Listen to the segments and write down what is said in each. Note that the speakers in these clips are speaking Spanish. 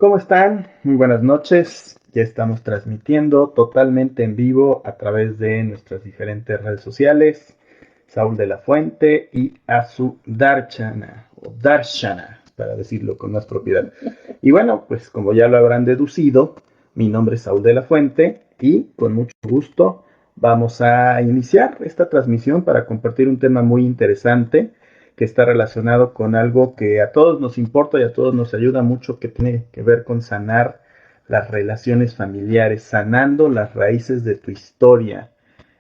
¿Cómo están? Muy buenas noches. Ya estamos transmitiendo totalmente en vivo a través de nuestras diferentes redes sociales. Saúl de la Fuente y Azu Darshana, o Darshana, para decirlo con más propiedad. Y bueno, pues como ya lo habrán deducido, mi nombre es Saúl de la Fuente y con mucho gusto vamos a iniciar esta transmisión para compartir un tema muy interesante que está relacionado con algo que a todos nos importa y a todos nos ayuda mucho, que tiene que ver con sanar las relaciones familiares, sanando las raíces de tu historia.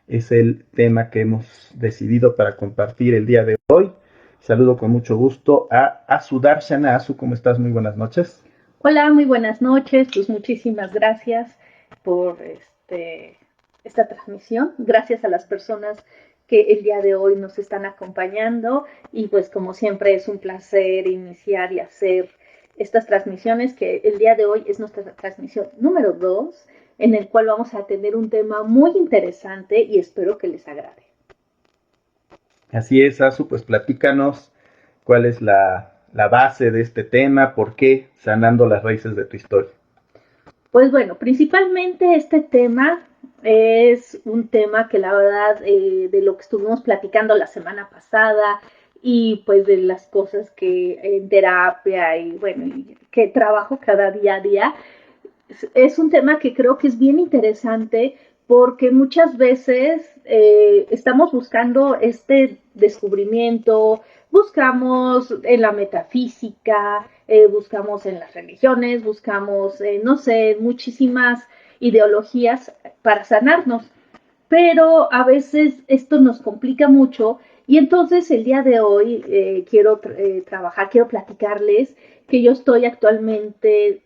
Es el tema que hemos decidido para compartir el día de hoy. Saludo con mucho gusto a Azu Darshana. Azu, ¿cómo estás? Muy buenas noches. Hola, muy buenas noches. Pues muchísimas gracias por esta transmisión. Gracias a las personas que el día de hoy nos están acompañando y pues como siempre es un placer iniciar y hacer estas transmisiones, que el día de hoy es nuestra transmisión número 2, en el cual vamos a tener un tema muy interesante y espero que les agrade. Así es, Azu, pues platícanos cuál es la base de este tema, por qué sanando las raíces de tu historia. Pues bueno, principalmente este tema es un tema que la verdad de lo que estuvimos platicando la semana pasada y pues de las cosas que en terapia y bueno, y que trabajo cada día a día, es un tema que creo que es bien interesante porque muchas veces estamos buscando este descubrimiento, buscamos en la metafísica, buscamos en las religiones, buscamos, no sé, muchísimas ideologías para sanarnos, pero a veces esto nos complica mucho y entonces el día de hoy quiero trabajar, quiero platicarles que yo estoy actualmente,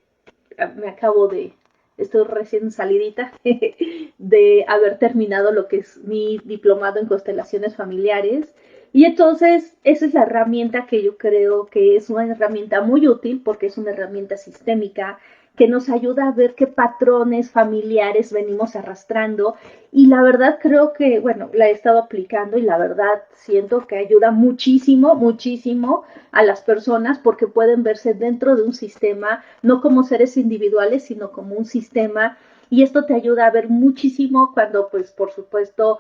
me acabo de, estoy recién salidita de haber terminado lo que es mi diplomado en constelaciones familiares. Y entonces esa es la herramienta que yo creo que es una herramienta muy útil porque es una herramienta sistémica que nos ayuda a ver qué patrones familiares venimos arrastrando. Y la verdad creo que, bueno, la he estado aplicando y la verdad siento que ayuda muchísimo, muchísimo a las personas porque pueden verse dentro de un sistema, no como seres individuales, sino como un sistema. Y esto te ayuda a ver muchísimo cuando, pues, por supuesto,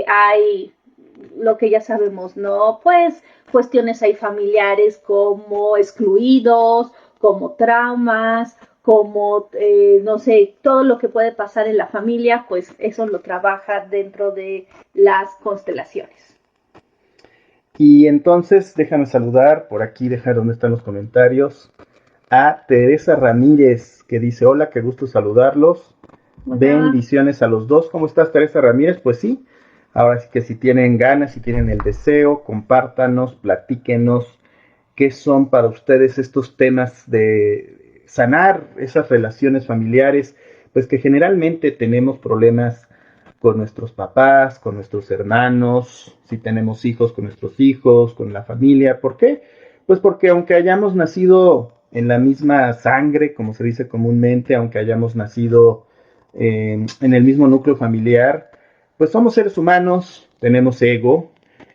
hay lo que ya sabemos, ¿no? Pues cuestiones hay familiares como excluidos, como traumas, como, no sé, todo lo que puede pasar en la familia, pues eso lo trabaja dentro de las constelaciones. Y entonces déjame saludar por aquí, dejar donde están los comentarios, a Teresa Ramírez, que dice: hola, qué gusto saludarlos. Hola. Bendiciones a los dos. ¿Cómo estás, Teresa Ramírez? Pues sí, ahora sí que si tienen ganas, si tienen el deseo, compártanos, platíquenos qué son para ustedes estos temas de sanar esas relaciones familiares, pues que generalmente tenemos problemas con nuestros papás, con nuestros hermanos, si tenemos hijos, con nuestros hijos, con la familia. ¿Por qué? Pues porque aunque hayamos nacido en la misma sangre, como se dice comúnmente, aunque hayamos nacido en el mismo núcleo familiar, pues somos seres humanos, tenemos ego,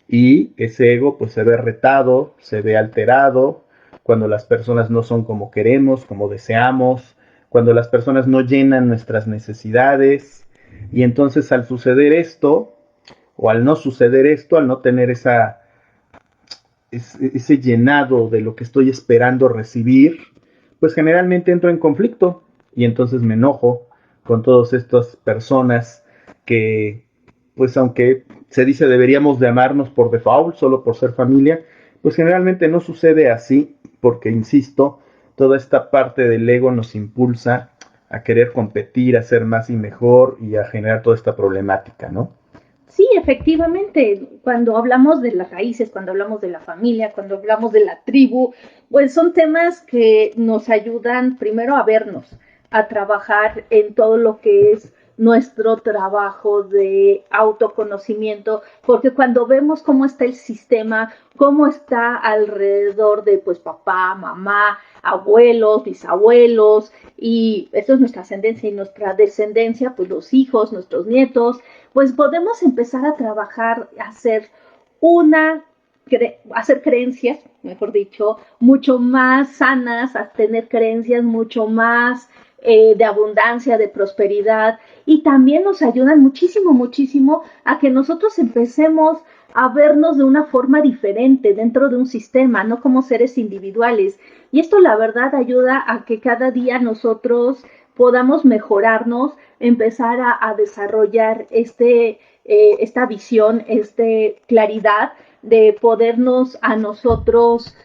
y ese ego pues se ve retado, se ve alterado cuando las personas no son como queremos, como deseamos, cuando las personas no llenan nuestras necesidades. Y entonces al suceder esto, o al no suceder esto, al no tener ese llenado de lo que estoy esperando recibir, pues generalmente entro en conflicto y entonces me enojo con todas estas personas que, pues aunque se dice deberíamos de amarnos por default, solo por ser familia, pues generalmente no sucede así, porque insisto, toda esta parte del ego nos impulsa a querer competir, a ser más y mejor y a generar toda esta problemática, ¿no? Sí, efectivamente, cuando hablamos de las raíces, cuando hablamos de la familia, cuando hablamos de la tribu, pues son temas que nos ayudan primero a vernos, a trabajar en todo lo que es nuestro trabajo de autoconocimiento, porque cuando vemos cómo está el sistema, cómo está alrededor de pues papá, mamá, abuelos, bisabuelos, y esto es nuestra ascendencia y nuestra descendencia, pues los hijos, nuestros nietos, pues podemos empezar a trabajar, a hacer una hacer creencias, mejor dicho, mucho más sanas, a tener creencias mucho más de abundancia, de prosperidad, y también nos ayudan muchísimo, muchísimo a que nosotros empecemos a vernos de una forma diferente dentro de un sistema, no como seres individuales. Y esto la verdad ayuda a que cada día nosotros podamos mejorarnos, empezar a desarrollar esta visión, esta claridad de podernos a nosotros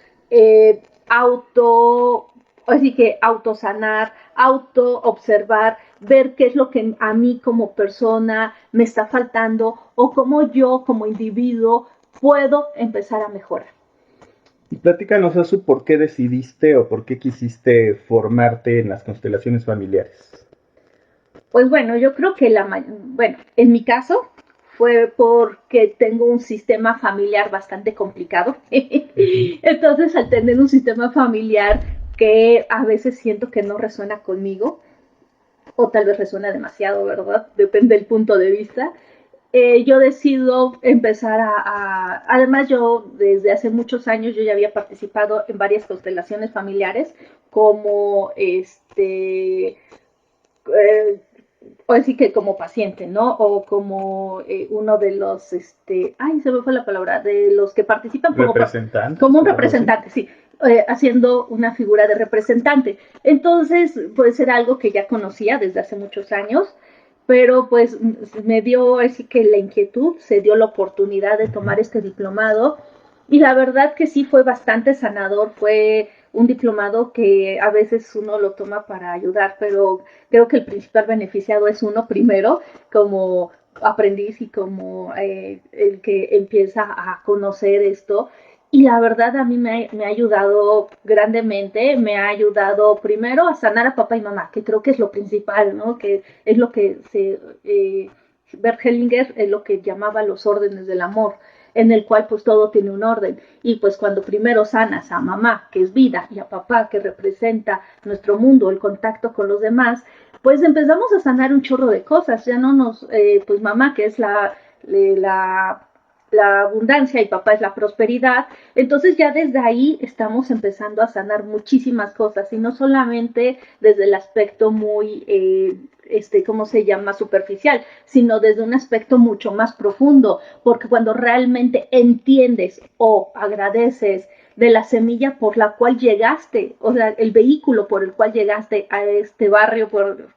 así que autosanar, auto observar, ver qué es lo que a mí como persona me está faltando o cómo yo como individuo puedo empezar a mejorar. Y platícanos, Azu, ¿por qué decidiste o por qué quisiste formarte en las constelaciones familiares? Pues bueno, yo creo que bueno, en mi caso fue porque tengo un sistema familiar bastante complicado. Entonces, al tener un sistema familiar que a veces siento que no resuena conmigo, o tal vez resuena demasiado, ¿verdad? Depende del punto de vista. Yo decido empezar además yo desde hace muchos años yo ya había participado en varias constelaciones familiares como o así que como paciente, ¿no? O como uno de los, ay, se me fue la palabra, de los que participan como un representante, sí, haciendo una figura de representante. Entonces, pues era algo que ya conocía desde hace muchos años, pero pues me dio así que la inquietud, se dio la oportunidad de tomar este diplomado y la verdad que sí fue bastante sanador, fue un diplomado que a veces uno lo toma para ayudar, pero creo que el principal beneficiado es uno primero, como aprendiz y como el que empieza a conocer esto. Y la verdad a mí me ha ayudado grandemente, me ha ayudado primero a sanar a papá y mamá, que creo que es lo principal, ¿no? Que es lo que Bert Hellinger es lo que llamaba los órdenes del amor, en el cual pues todo tiene un orden. Y pues cuando primero sanas a mamá, que es vida, y a papá, que representa nuestro mundo, el contacto con los demás, pues empezamos a sanar un chorro de cosas. Ya no pues mamá, que es la abundancia y papá es la prosperidad, entonces ya desde ahí estamos empezando a sanar muchísimas cosas y no solamente desde el aspecto muy, ¿cómo se llama? Superficial, sino desde un aspecto mucho más profundo, porque cuando realmente entiendes o agradeces de la semilla por la cual llegaste, o sea, el vehículo por el cual llegaste a este barrio,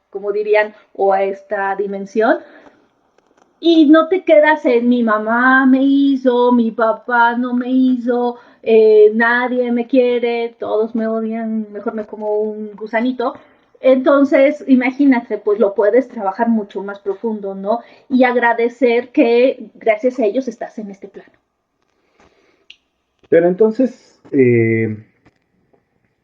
como dirían, o a esta dimensión, y no te quedas en mi mamá me hizo, mi papá no me hizo, nadie me quiere, todos me odian, mejor me como un gusanito. Entonces, imagínate, pues lo puedes trabajar mucho más profundo, ¿no? Y agradecer que gracias a ellos estás en este plano. Pero entonces, ¿qué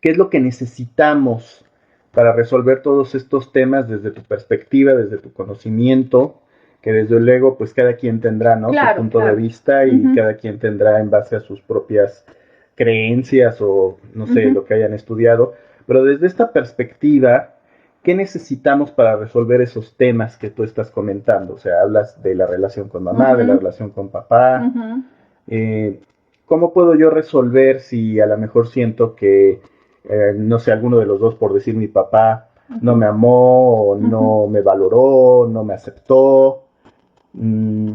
es lo que necesitamos para resolver todos estos temas desde tu perspectiva, desde tu conocimiento? Que desde luego, pues cada quien tendrá, ¿no? Su punto de vista y cada quien tendrá en base a sus propias creencias o, no sé, lo que hayan estudiado. Pero desde esta perspectiva, ¿qué necesitamos para resolver esos temas que tú estás comentando? O sea, hablas de la relación con mamá, de la relación con papá. ¿Cómo puedo yo resolver si a lo mejor siento que, no sé, alguno de los dos, por decir mi papá, no me amó, o no me valoró, no me aceptó,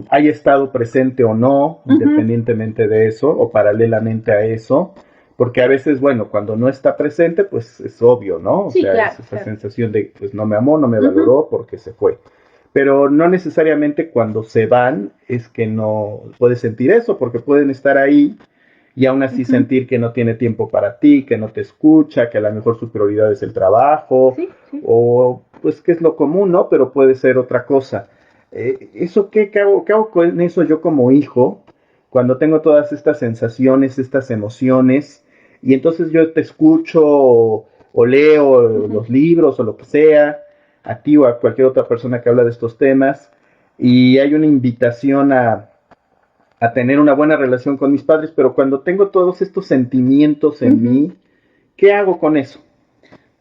haya estado presente o no, independientemente de eso, o paralelamente a eso? Porque a veces, bueno, cuando no está presente, pues es obvio, ¿no? O sí, sea, claro, es esa sensación de, pues no me amó, no me valoró porque se fue. Pero no necesariamente cuando se van es que no puedes sentir eso, porque pueden estar ahí y aún así sentir que no tiene tiempo para ti, que no te escucha, que a lo mejor su prioridad es el trabajo, o pues que es lo común, ¿no? Pero puede ser otra cosa. ¿Eso qué hago con eso yo como hijo? Cuando tengo todas estas sensaciones, estas emociones, y entonces yo te escucho o leo los libros o lo que sea, a ti o a cualquier otra persona que habla de estos temas, y hay una invitación a tener una buena relación con mis padres, pero cuando tengo todos estos sentimientos en mí, ¿qué hago con eso?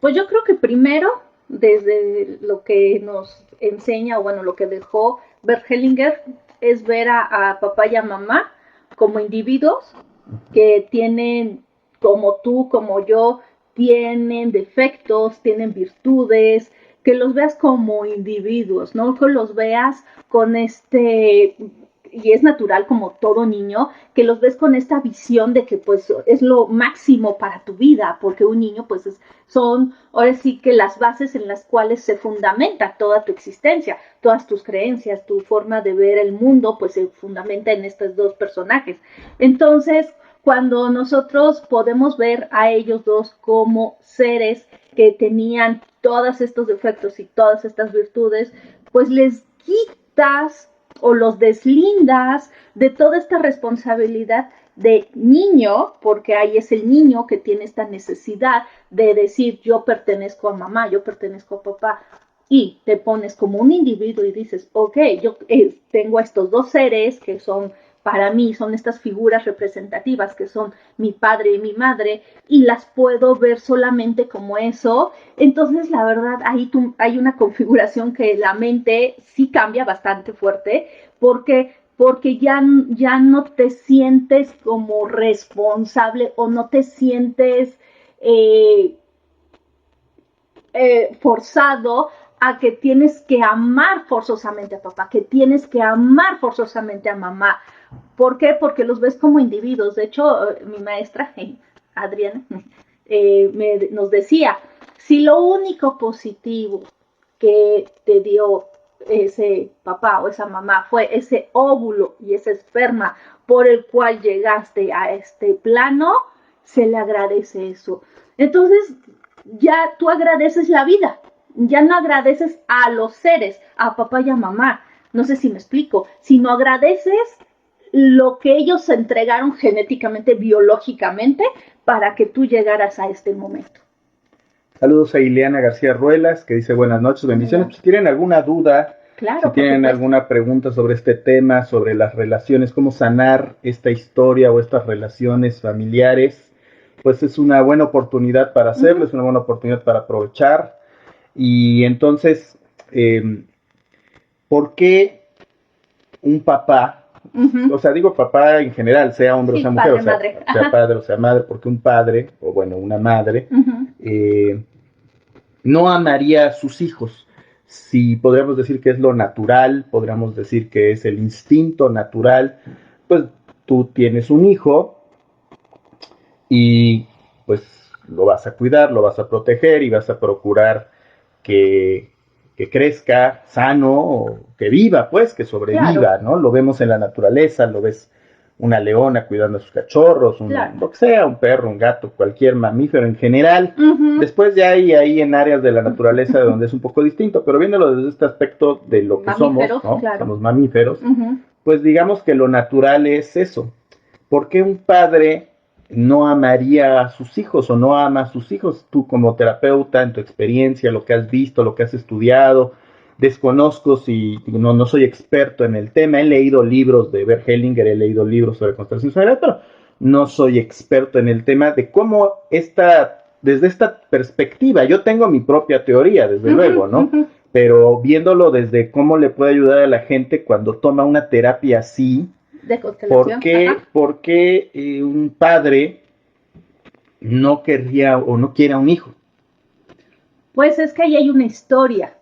Pues yo creo que primero, desde lo que nos enseña, o bueno, lo que dejó Bert Hellinger, es ver a papá y a mamá como individuos que tienen, como tú, como yo, tienen defectos, tienen virtudes, que los veas como individuos, no que los veas con y es natural como todo niño, que los ves con esta visión de que pues es lo máximo para tu vida, porque un niño pues son ahora sí que las bases en las cuales se fundamenta toda tu existencia, todas tus creencias, tu forma de ver el mundo pues se fundamenta en estos dos personajes. Entonces, cuando nosotros podemos ver a ellos dos como seres que tenían todos estos defectos y todas estas virtudes, pues les quitas o los deslindas de toda esta responsabilidad de niño, porque ahí es el niño que tiene esta necesidad de decir yo pertenezco a mamá, yo pertenezco a papá, y te pones como un individuo y dices, ok, yo tengo a estos dos seres que son para mí son estas figuras representativas que son mi padre y mi madre y las puedo ver solamente como eso. Entonces, la verdad, ahí hay una configuración que la mente sí cambia bastante fuerte porque ya no te sientes como responsable o no te sientes forzado a que tienes que amar forzosamente a papá, que tienes que amar forzosamente a mamá. ¿Por qué? Porque los ves como individuos. De hecho, mi maestra, Adriana, nos decía, si lo único positivo que te dio ese papá o esa mamá fue ese óvulo y ese esperma por el cual llegaste a este plano, se le agradece eso. Entonces, ya tú agradeces la vida, ya no agradeces a los seres, a papá y a mamá. No sé si me explico, sino agradeces lo que ellos se entregaron genéticamente, biológicamente, para que tú llegaras a este momento. Saludos a Ileana García Ruelas, que dice buenas noches, bendiciones. Pues, si tienen alguna duda, claro, si tienen alguna pregunta sobre este tema, sobre las relaciones, cómo sanar esta historia o estas relaciones familiares, pues es una buena oportunidad para hacerlo, es una buena oportunidad para aprovechar. Y entonces, ¿por qué un papá, o sea, digo papá en general, sea hombre o sea mujer, o sea, sea padre o sea madre, porque un padre, o bueno, una madre, no amaría a sus hijos? Si podríamos decir que es lo natural, podríamos decir que es el instinto natural, pues tú tienes un hijo y pues lo vas a cuidar, lo vas a proteger y vas a procurar que, que crezca sano, o que viva, pues, que sobreviva, claro, ¿no? Lo vemos en la naturaleza, lo ves una leona cuidando a sus cachorros, claro, lo que sea, un perro, un gato, cualquier mamífero en general. Después ya hay ahí en áreas de la naturaleza donde es un poco distinto, pero viéndolo desde este aspecto de lo que somos, ¿no? Claro. Somos mamíferos, pues digamos que lo natural es eso. ¿Por qué un padre no amaría a sus hijos o no ama a sus hijos? Tú como terapeuta, en tu experiencia, lo que has visto, lo que has estudiado, desconozco si no soy experto en el tema, he leído libros de Bert Hellinger, he leído libros sobre constelación familiar, pero no soy experto en el tema de cómo desde esta perspectiva, yo tengo mi propia teoría, desde luego, ¿no? Pero viéndolo desde cómo le puede ayudar a la gente cuando toma una terapia así, de constelación. ¿Por qué un padre no querría o no quiere a un hijo? Pues es que ahí hay una historia.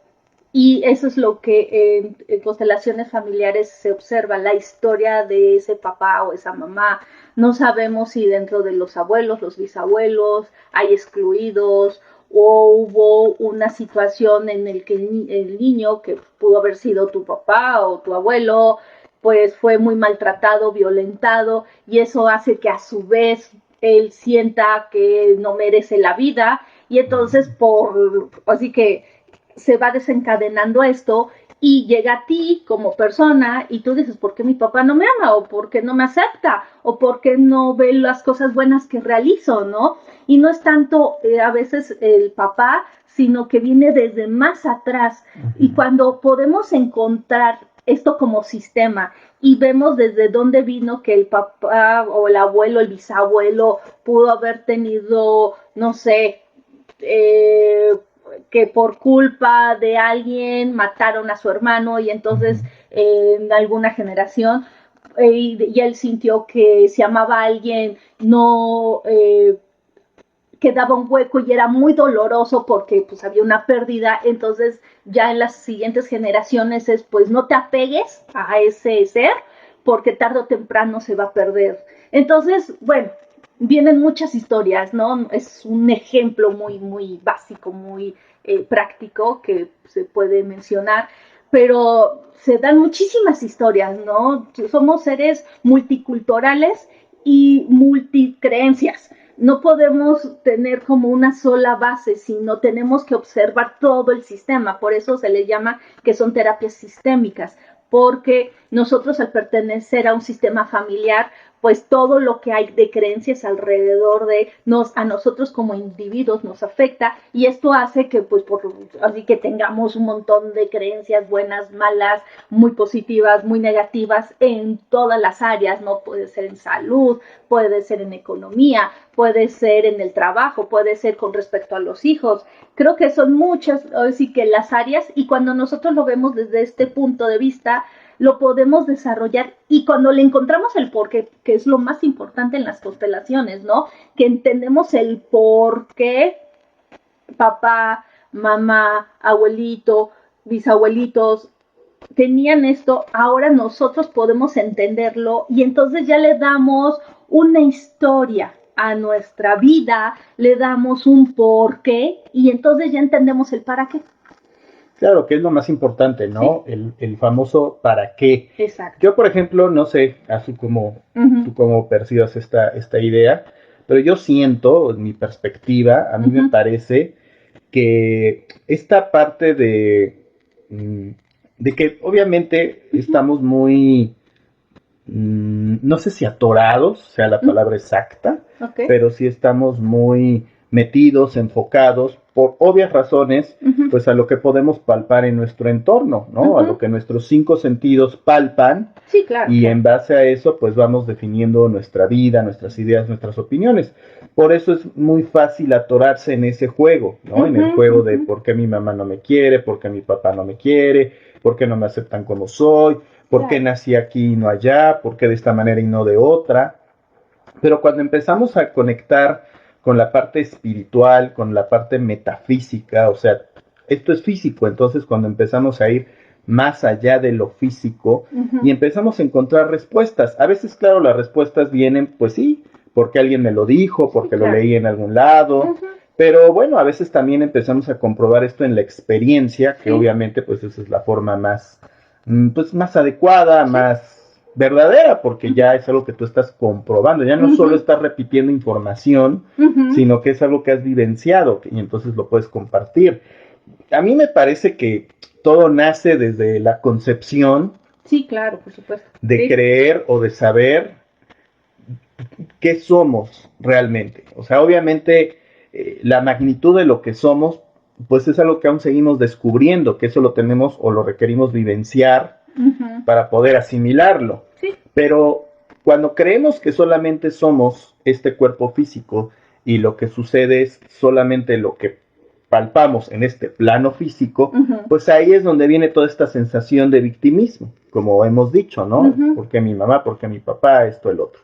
Y eso es lo que en constelaciones familiares se observa, la historia de ese papá o esa mamá. No sabemos si dentro de los abuelos, los bisabuelos, hay excluidos o hubo una situación en el que el niño, que pudo haber sido tu papá o tu abuelo, pues fue muy maltratado, violentado, y eso hace que a su vez él sienta que no merece la vida, y entonces así que se va desencadenando esto y llega a ti como persona y tú dices, ¿por qué mi papá no me ama? ¿O por qué no me acepta? ¿O por qué no ve las cosas buenas que realizo? ¿No? Y no es tanto a veces el papá, sino que viene desde más atrás. Y cuando podemos encontrar esto como sistema y vemos desde dónde vino que el papá o el abuelo, el bisabuelo pudo haber tenido, no sé, que por culpa de alguien mataron a su hermano y entonces en alguna generación, y él sintió que si amaba a alguien no quedaba un hueco y era muy doloroso porque pues había una pérdida. Entonces ya en las siguientes generaciones es pues no te apegues a ese ser porque tarde o temprano se va a perder. Entonces, bueno, vienen muchas historias, ¿no? Es un ejemplo muy básico, muy práctico que se puede mencionar, pero se dan muchísimas historias, ¿no? Somos seres multiculturales y multicreencias. No podemos tener como una sola base, sino tenemos que observar todo el sistema. Por eso se le llama que son terapias sistémicas, porque nosotros al pertenecer a un sistema familiar, pues todo lo que hay de creencias alrededor de a nosotros como individuos nos afecta, y esto hace que pues así que tengamos un montón de creencias buenas, malas, muy positivas, muy negativas en todas las áreas, ¿no? Puede ser en salud, puede ser en economía, puede ser en el trabajo, puede ser con respecto a los hijos. Creo que son muchas, así que las áreas, y cuando nosotros lo vemos desde este punto de vista, lo podemos desarrollar, y cuando le encontramos el porqué, que es lo más importante en las constelaciones, ¿no? Que entendemos el porqué papá, mamá, abuelito, bisabuelitos tenían esto, ahora nosotros podemos entenderlo y entonces ya le damos una historia a nuestra vida, le damos un porqué y entonces ya entendemos el para qué. Claro, que es lo más importante, ¿no? Sí. El famoso para qué. Exacto. Yo, por ejemplo, no sé, así como tú cómo percibas esta idea, pero yo siento, en mi perspectiva, a mí me parece que esta parte de que obviamente estamos muy, no sé si atorados, sea la palabra exacta, pero sí estamos muy metidos, enfocados, por obvias razones, pues a lo que podemos palpar en nuestro entorno, ¿no? A lo que nuestros 5 sentidos palpan. Sí, claro. Y en base a eso, pues vamos definiendo nuestra vida, nuestras ideas, nuestras opiniones. Por eso es muy fácil atorarse en ese juego, ¿no? En el juego de por qué mi mamá no me quiere, por qué mi papá no me quiere, por qué no me aceptan como soy, por qué nací aquí y no allá, por qué de esta manera y no de otra. Pero cuando empezamos a conectar con la parte espiritual, con la parte metafísica, o sea, esto es físico, entonces cuando empezamos a ir más allá de lo físico y empezamos a encontrar respuestas. A veces, claro, las respuestas vienen, pues sí, porque alguien me lo dijo, porque lo leí en algún lado, pero bueno, a veces también empezamos a comprobar esto en la experiencia, que obviamente pues esa es la forma más, pues más adecuada, más verdadera, porque ya es algo que tú estás comprobando, ya no solo estás repitiendo información, sino que es algo que has vivenciado y entonces lo puedes compartir. A mí me parece que todo nace desde la concepción. Sí, claro, por supuesto. De creer o de saber qué somos realmente. O sea, obviamente la magnitud de lo que somos, pues es algo que aún seguimos descubriendo, que eso lo tenemos o lo requerimos vivenciar para poder asimilarlo. Sí. Pero cuando creemos que solamente somos este cuerpo físico y lo que sucede es solamente lo que palpamos en este plano físico, pues ahí es donde viene toda esta sensación de victimismo, como hemos dicho, ¿no? Porque mi mamá, porque mi papá, esto, el otro.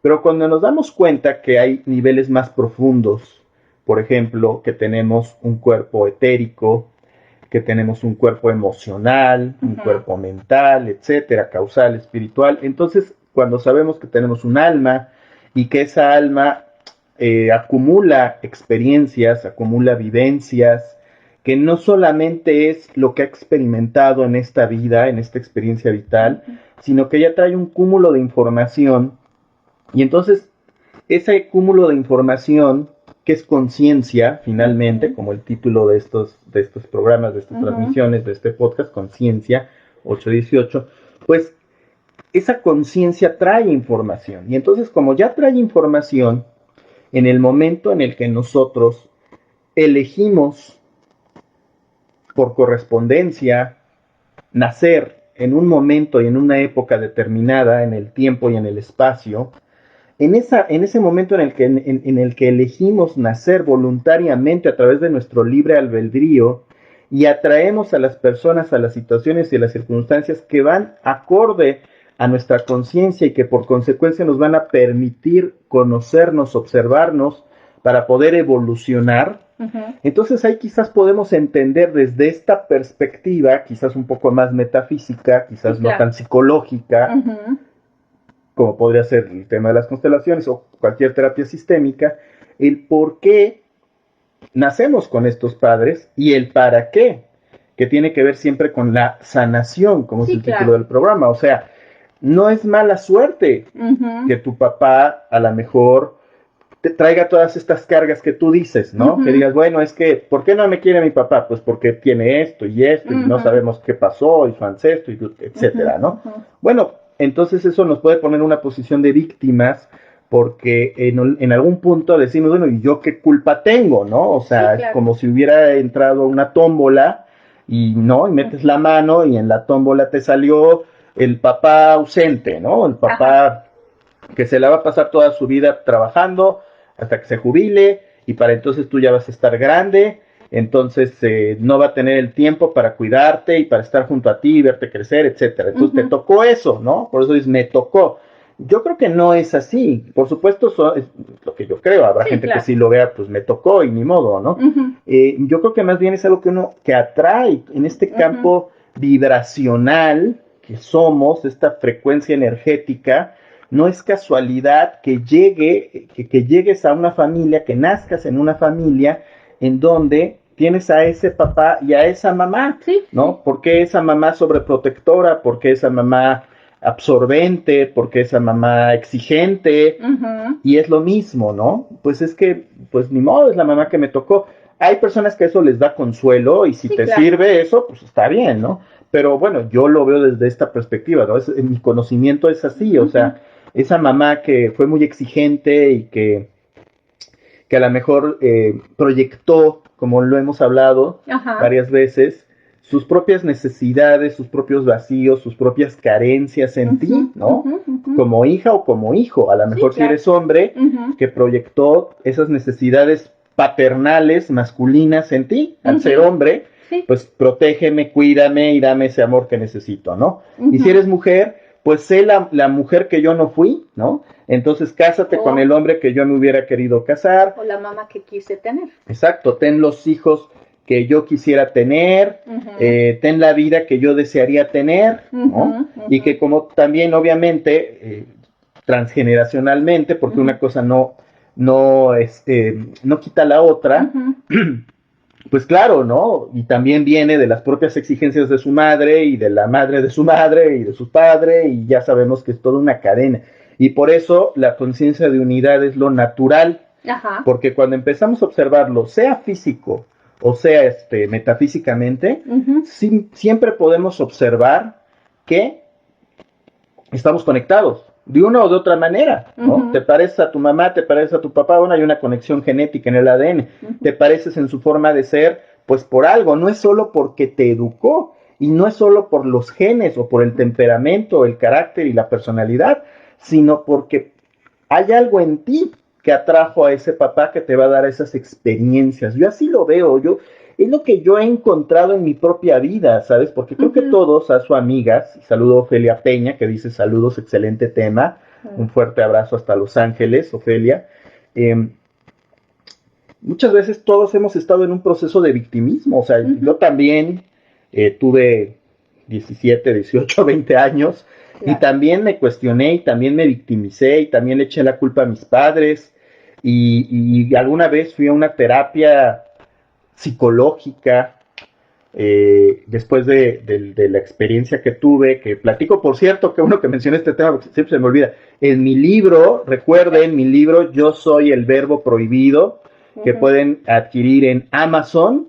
Pero cuando nos damos cuenta que hay niveles más profundos, por ejemplo, que tenemos un cuerpo etérico, que tenemos un cuerpo emocional, un cuerpo mental, etcétera, causal, espiritual, entonces cuando sabemos que tenemos un alma y que esa alma acumula experiencias, acumula vivencias, que no solamente es lo que ha experimentado en esta vida, en esta experiencia vital, sino que ya trae un cúmulo de información, y entonces ese cúmulo de información, que es conciencia, finalmente, como el título de estos programas, de estas transmisiones, de este podcast, Conciencia 818, pues esa conciencia trae información, y entonces como ya trae información, en el momento en el que nosotros elegimos por correspondencia nacer en un momento y en una época determinada, en el tiempo y en el espacio, en ese momento en el que elegimos nacer voluntariamente a través de nuestro libre albedrío y atraemos a las personas, a las situaciones y a las circunstancias que van acorde a nuestra conciencia y que por consecuencia nos van a permitir conocernos, observarnos para poder evolucionar. Entonces ahí quizás podemos entender desde esta perspectiva, quizás un poco más metafísica, quizás no tan psicológica, como podría ser el tema de las constelaciones o cualquier terapia sistémica, el por qué nacemos con estos padres y el para qué, que tiene que ver siempre con la sanación, como es el título del programa. O sea, no es mala suerte que tu papá a lo mejor te traiga todas estas cargas que tú dices, ¿no? Que digas, bueno, es que, ¿por qué no me quiere mi papá? Pues porque tiene esto y esto, y no sabemos qué pasó, y su ancestro, y etcétera, ¿no? Bueno, entonces eso nos puede poner en una posición de víctimas, porque en algún punto decimos, bueno, ¿y yo qué culpa tengo, no? O sea, es como si hubiera entrado una tómbola, y metes la mano, y en la tómbola te salió el papá ausente, ¿no? El papá que se la va a pasar toda su vida trabajando, hasta que se jubile, y para entonces tú ya vas a estar grande, entonces no va a tener el tiempo para cuidarte y para estar junto a ti y verte crecer, etcétera. Entonces te tocó eso, ¿no? Por eso dices, me tocó. Yo creo que no es así. Por supuesto, es lo que yo creo. Habrá gente que sí lo vea, pues me tocó y ni modo, ¿no? Yo creo que más bien es algo que atrae en este campo vibracional que somos, esta frecuencia energética. No es casualidad que llegues a una familia, que nazcas en una familia en donde tienes a ese papá y a esa mamá, ¿no? ¿Por qué esa mamá sobreprotectora? ¿Por qué esa mamá absorbente? ¿Por qué esa mamá exigente? Y es lo mismo, ¿no? Pues es que, pues ni modo, es la mamá que me tocó. Hay personas que eso les da consuelo y si te sirve eso, pues está bien, ¿no? Pero bueno, yo lo veo desde esta perspectiva, ¿no? Mi conocimiento es así, o sea, esa mamá que fue muy exigente y que a lo mejor proyectó, como lo hemos hablado varias veces, sus propias necesidades, sus propios vacíos, sus propias carencias en ti, ¿no? Como hija o como hijo, a lo mejor si eres hombre, que proyectó esas necesidades paternales, masculinas en ti, al ser hombre, pues protégeme, cuídame y dame ese amor que necesito, ¿no? Y si eres mujer, pues sé la mujer que yo no fui, ¿no? Entonces cásate con el hombre que yo me hubiera querido casar. O la mamá que quise tener. Exacto, ten los hijos que yo quisiera tener, ten la vida que yo desearía tener, ¿no? Y que como también obviamente transgeneracionalmente, porque una cosa no quita la otra, pues claro, ¿no? Y también viene de las propias exigencias de su madre y de la madre de su madre y de su padre, y ya sabemos que es toda una cadena. Y por eso la conciencia de unidad es lo natural, porque cuando empezamos a observarlo, sea físico o sea metafísicamente, siempre podemos observar que estamos conectados de una o de otra manera, ¿no? Te pareces a tu mamá, te pareces a tu papá, bueno, hay una conexión genética en el ADN, te pareces en su forma de ser, pues por algo, no es solo porque te educó, y no es solo por los genes o por el temperamento, el carácter y la personalidad, sino porque hay algo en ti que atrajo a ese papá que te va a dar esas experiencias. Yo así lo veo, es lo que yo he encontrado en mi propia vida, ¿sabes? Porque creo que todos, a sus amigas, saludo a Ofelia Peña, que dice saludos, excelente tema, un fuerte abrazo hasta Los Ángeles, Ofelia. Muchas veces todos hemos estado en un proceso de victimismo, o sea, yo también tuve 17, 18, 20 años, y también me cuestioné, y también me victimicé, y también le eché la culpa a mis padres, y alguna vez fui a una terapia psicológica, después de la experiencia que tuve, que platico, por cierto, que uno que mencioné este tema, porque siempre se me olvida, en mi libro, recuerden, mi libro, Yo Soy el Verbo Prohibido, que pueden adquirir en Amazon,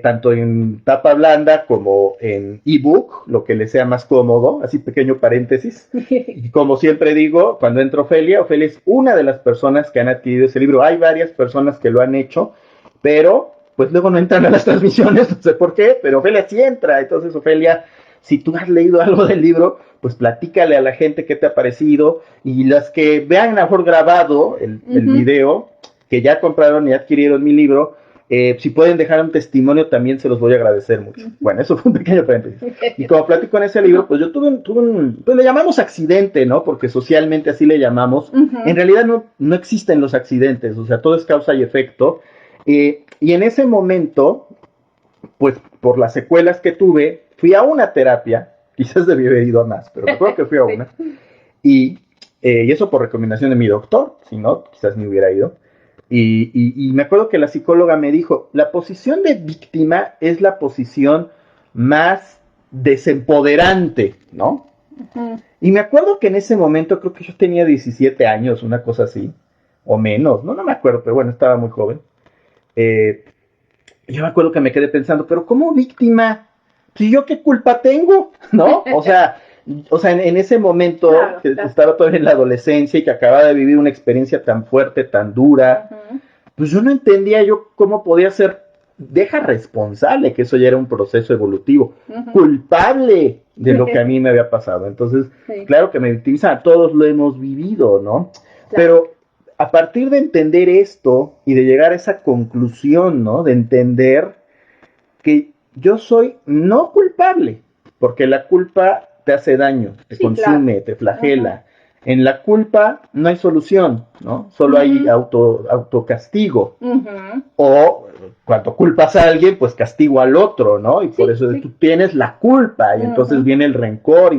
tanto en tapa blanda como en ebook, lo que les sea más cómodo, así pequeño paréntesis. Y como siempre digo, cuando entra Ofelia es una de las personas que han adquirido ese libro. Hay varias personas que lo han hecho, pero pues luego no entran a las transmisiones, no sé por qué, pero Ofelia sí entra. Entonces, Ofelia, si tú has leído algo del libro, pues platícale a la gente qué te ha parecido, y las que vean a lo mejor grabado el video, que ya compraron y adquirieron mi libro, Si pueden dejar un testimonio también se los voy a agradecer mucho. Bueno, eso fue un pequeño paréntesis. Y como platico en ese libro, pues yo tuve un pues le llamamos accidente, ¿no? Porque socialmente así le llamamos. En realidad no existen los accidentes, o sea, todo es causa y efecto. Y en ese momento, pues por las secuelas que tuve, fui a una terapia, quizás debí haber ido a más, pero recuerdo que fui a una. Y eso por recomendación de mi doctor, si no, quizás ni hubiera ido. Y me acuerdo que la psicóloga me dijo, la posición de víctima es la posición más desempoderante, ¿no? Y me acuerdo que en ese momento, creo que yo tenía 17 años, una cosa así, o menos, no me acuerdo, pero bueno, estaba muy joven. Yo me acuerdo que me quedé pensando, pero ¿cómo víctima? Si yo qué culpa tengo, ¿no? En ese momento, claro, que claro, estaba todavía en la adolescencia y que acababa de vivir una experiencia tan fuerte, tan dura, pues yo no entendía yo cómo podía ser, deja responsable, que eso ya era un proceso evolutivo, culpable de lo que a mí me había pasado. Entonces, sí, claro que me victimiza, todos lo hemos vivido, ¿no? Claro. Pero a partir de entender esto y de llegar a esa conclusión, ¿no? De entender que yo soy no culpable, porque la culpa te hace daño, te consume, claro, te flagela. En la culpa no hay solución, ¿no? Solo hay autocastigo. O cuando culpas a alguien, pues castigo al otro, ¿no? Y por eso tú tienes la culpa, y entonces viene el rencor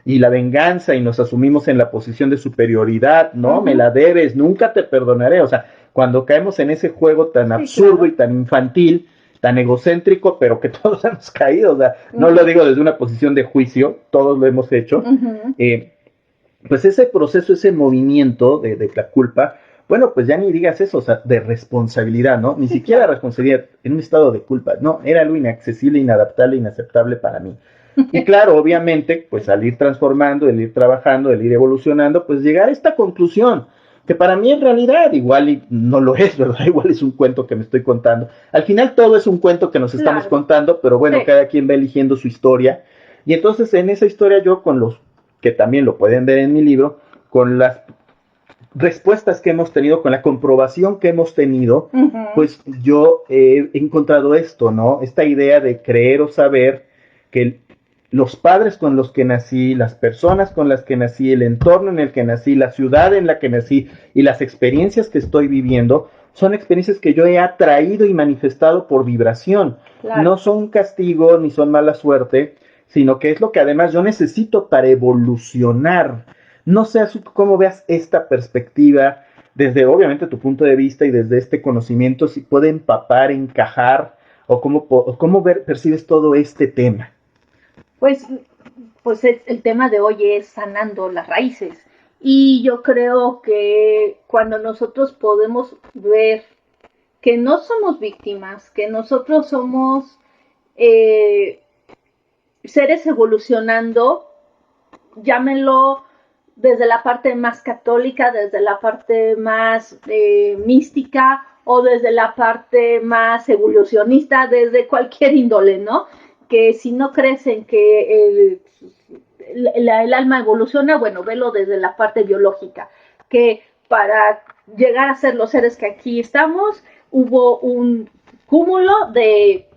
y la venganza, y nos asumimos en la posición de superioridad, ¿no? Me la debes, nunca te perdonaré. O sea, cuando caemos en ese juego tan absurdo, claro, y tan infantil, tan egocéntrico, pero que todos hemos caído, o sea, no lo digo desde una posición de juicio, todos lo hemos hecho, pues ese proceso, ese movimiento de la culpa, bueno, pues ya ni digas eso, o sea, de responsabilidad, ¿no? Ni siquiera claro, responsabilidad, en un estado de culpa, no, era algo inaccesible, inadaptable, inaceptable para mí. Y claro, obviamente, pues al ir transformando, el ir trabajando, el ir evolucionando, pues llegar a esta conclusión, que para mí en realidad igual y no lo es, ¿verdad? Igual es un cuento que me estoy contando. Al final todo es un cuento que nos estamos contando, pero bueno, sí, cada quien va eligiendo su historia. Y entonces en esa historia yo con los, que también lo pueden ver en mi libro, con las respuestas que hemos tenido, con la comprobación que hemos tenido, pues yo he encontrado esto, ¿no? Esta idea de creer o saber que los padres con los que nací, las personas con las que nací, el entorno en el que nací, la ciudad en la que nací y las experiencias que estoy viviendo son experiencias que yo he atraído y manifestado por vibración. Claro. No son castigo ni son mala suerte, sino que es lo que además yo necesito para evolucionar. No sé cómo veas esta perspectiva desde obviamente tu punto de vista y desde este conocimiento, si puede empapar, encajar o cómo percibes todo este tema. Pues, pues el tema de hoy es sanando las raíces. Y yo creo que cuando nosotros podemos ver que no somos víctimas, que nosotros somos seres evolucionando, llámenlo desde la parte más católica, desde la parte más mística o desde la parte más evolucionista, desde cualquier índole, ¿no? Que si no crees en que el alma evoluciona, bueno, velo desde la parte biológica, que para llegar a ser los seres que aquí estamos, hubo un cúmulo de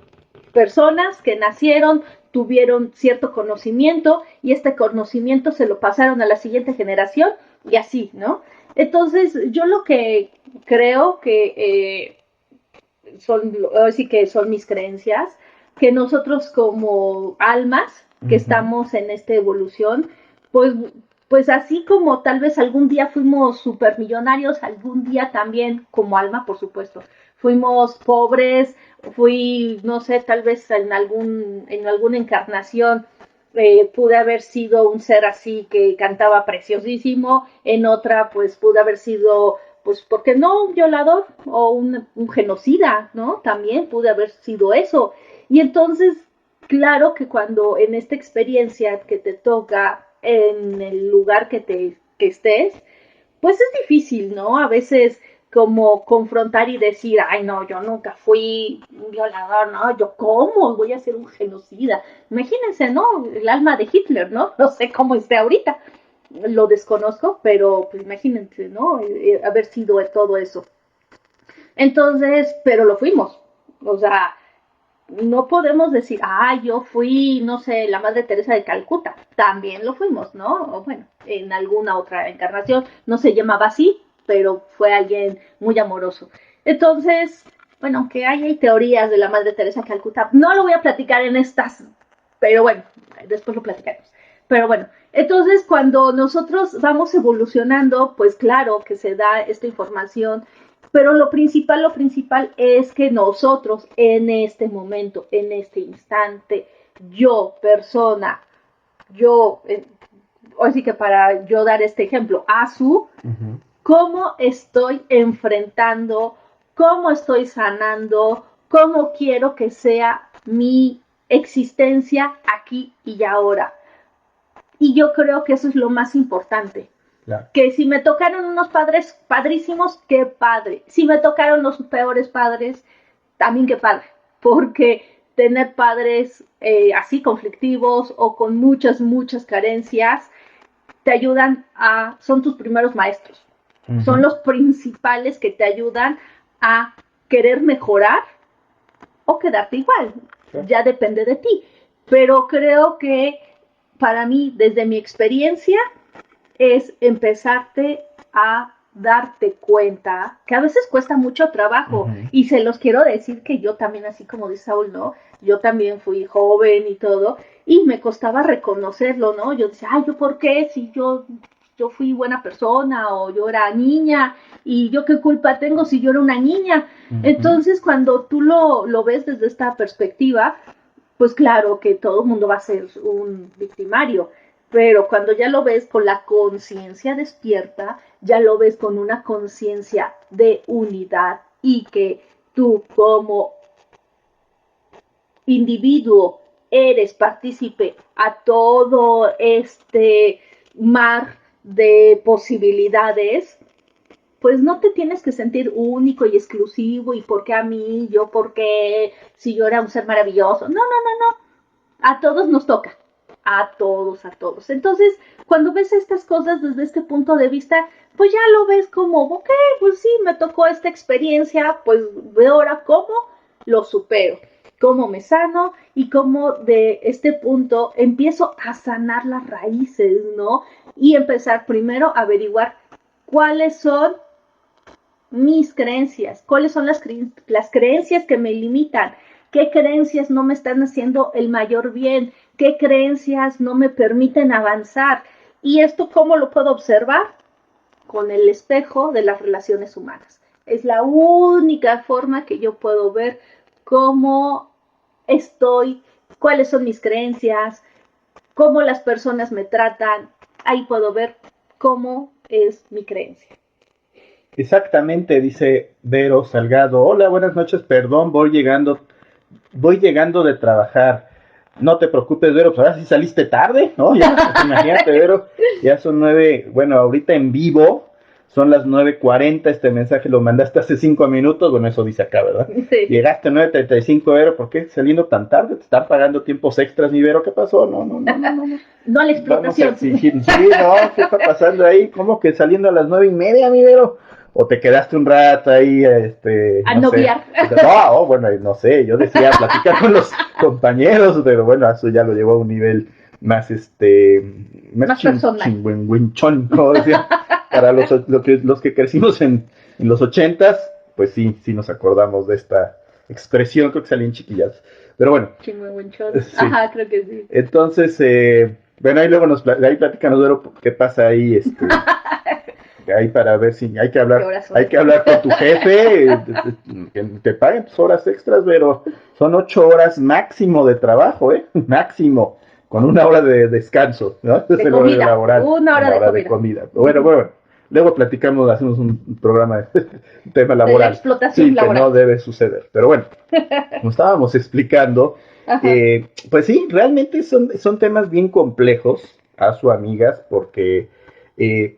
personas que nacieron, tuvieron cierto conocimiento y este conocimiento se lo pasaron a la siguiente generación y así, ¿no? Entonces, yo lo que creo que sí que son mis creencias, que nosotros como almas que estamos en esta evolución, pues así como tal vez algún día fuimos supermillonarios, algún día también como alma, por supuesto, fuimos pobres, no sé, tal vez en alguna encarnación pude haber sido un ser así que cantaba preciosísimo, en otra pues pude haber sido, pues, ¿por qué no? Un violador o un genocida, ¿no? También pude haber sido eso. Y entonces, claro que cuando en esta experiencia que te toca en el lugar que estés, pues es difícil, ¿no? A veces como confrontar y decir, ay, no, yo nunca fui un violador, no, yo cómo voy a ser un genocida. Imagínense, ¿no? El alma de Hitler, ¿no? No sé cómo esté ahorita, lo desconozco, pero pues imagínense, ¿no? Haber sido todo eso. Entonces, pero lo fuimos. O sea, no podemos decir, yo fui, no sé, la Madre Teresa de Calcuta. También lo fuimos, ¿no? O bueno, en alguna otra encarnación. No se llamaba así, pero fue alguien muy amoroso. Entonces, bueno, aunque hay teorías de la Madre Teresa de Calcuta, no lo voy a platicar en estas, pero bueno, después lo platicaremos. Pero bueno, entonces cuando nosotros vamos evolucionando, pues claro que se da esta información, pero lo principal es que nosotros en este momento, en este instante, yo, persona, yo, así que para yo dar este ejemplo, Azu, cómo estoy enfrentando, cómo estoy sanando, cómo quiero que sea mi existencia aquí y ahora. Y yo creo que eso es lo más importante. Claro. Que si me tocaron unos padres padrísimos, qué padre. Si me tocaron los peores padres, también qué padre. Porque tener padres así conflictivos o con muchas carencias, te ayudan son tus primeros maestros. Uh-huh. Son los principales que te ayudan a querer mejorar o quedarte igual. Sí. Ya depende de ti. Pero creo que para mí, desde mi experiencia, es empezarte a darte cuenta, que a veces cuesta mucho trabajo, uh-huh. Y se los quiero decir que yo también, así como dice Saúl, ¿no? Yo también fui joven y todo, y me costaba reconocerlo, ¿no? Yo decía, ¿yo por qué? Si yo fui buena persona, o yo era niña, y yo qué culpa tengo si yo era una niña. Uh-huh. Entonces, cuando tú lo ves desde esta perspectiva, pues claro que todo el mundo va a ser un victimario, pero cuando ya lo ves con la conciencia despierta, ya lo ves con una conciencia de unidad y que tú como individuo eres partícipe a todo este mar de posibilidades, pues no te tienes que sentir único y exclusivo y por qué a mí, yo por qué, si yo era un ser maravilloso. No. A todos nos toca. A todos. Entonces, cuando ves estas cosas desde este punto de vista, pues ya lo ves como, ok, pues sí, me tocó esta experiencia, pues veo ahora cómo lo supero, cómo me sano y cómo de este punto empiezo a sanar las raíces, ¿no? Y empezar primero a averiguar cuáles son mis creencias, cuáles son las creencias que me limitan, qué creencias no me están haciendo el mayor bien, qué creencias no me permiten avanzar. ¿Y esto cómo lo puedo observar? Con el espejo de las relaciones humanas. Es la única forma que yo puedo ver cómo estoy, cuáles son mis creencias, cómo las personas me tratan. Ahí puedo ver cómo es mi creencia. Exactamente, dice Vero Salgado. Hola, buenas noches, perdón, voy llegando de trabajar. No te preocupes, Vero, pues ahora sí saliste tarde, ¿no? Ya, pues imagínate, Vero, ya son 9, bueno, ahorita en vivo, son las 9:40, este mensaje lo mandaste hace 5 minutos, bueno, eso dice acá, ¿verdad? Sí. Llegaste a 9:35, Vero, ¿por qué saliendo tan tarde? ¿Te están pagando tiempos extras, mi Vero? ¿Qué pasó? No. No a la explotación. Sí, ¿qué está pasando ahí? ¿Cómo que saliendo a las 9:30, mi Vero? ¿O te quedaste un rato ahí, a noviar? Bueno, no sé, yo decía platicar con los compañeros, pero bueno, eso ya lo llevó a un nivel más, más personal. Chingüengüenchón, como decía, para los que crecimos en los 80s, pues sí nos acordamos de esta expresión, creo que salían chiquillas, pero bueno. Chingüengüenchón, sí. Ajá, creo que sí. Entonces, bueno, ahí luego ahí platícanos, Vero, qué pasa ahí, ahí para ver si hay que hablar con tu jefe, que te paguen tus horas extras, pero son 8 horas máximo de trabajo, máximo, con 1 hora de descanso, ¿no? De comida, horario laboral, 1 hora de comida. Bueno, luego platicamos, hacemos un programa de tema laboral, de explotación laboral. Que no debe suceder, pero bueno, como estábamos explicando, pues sí, realmente son temas bien complejos, a sus amigas, porque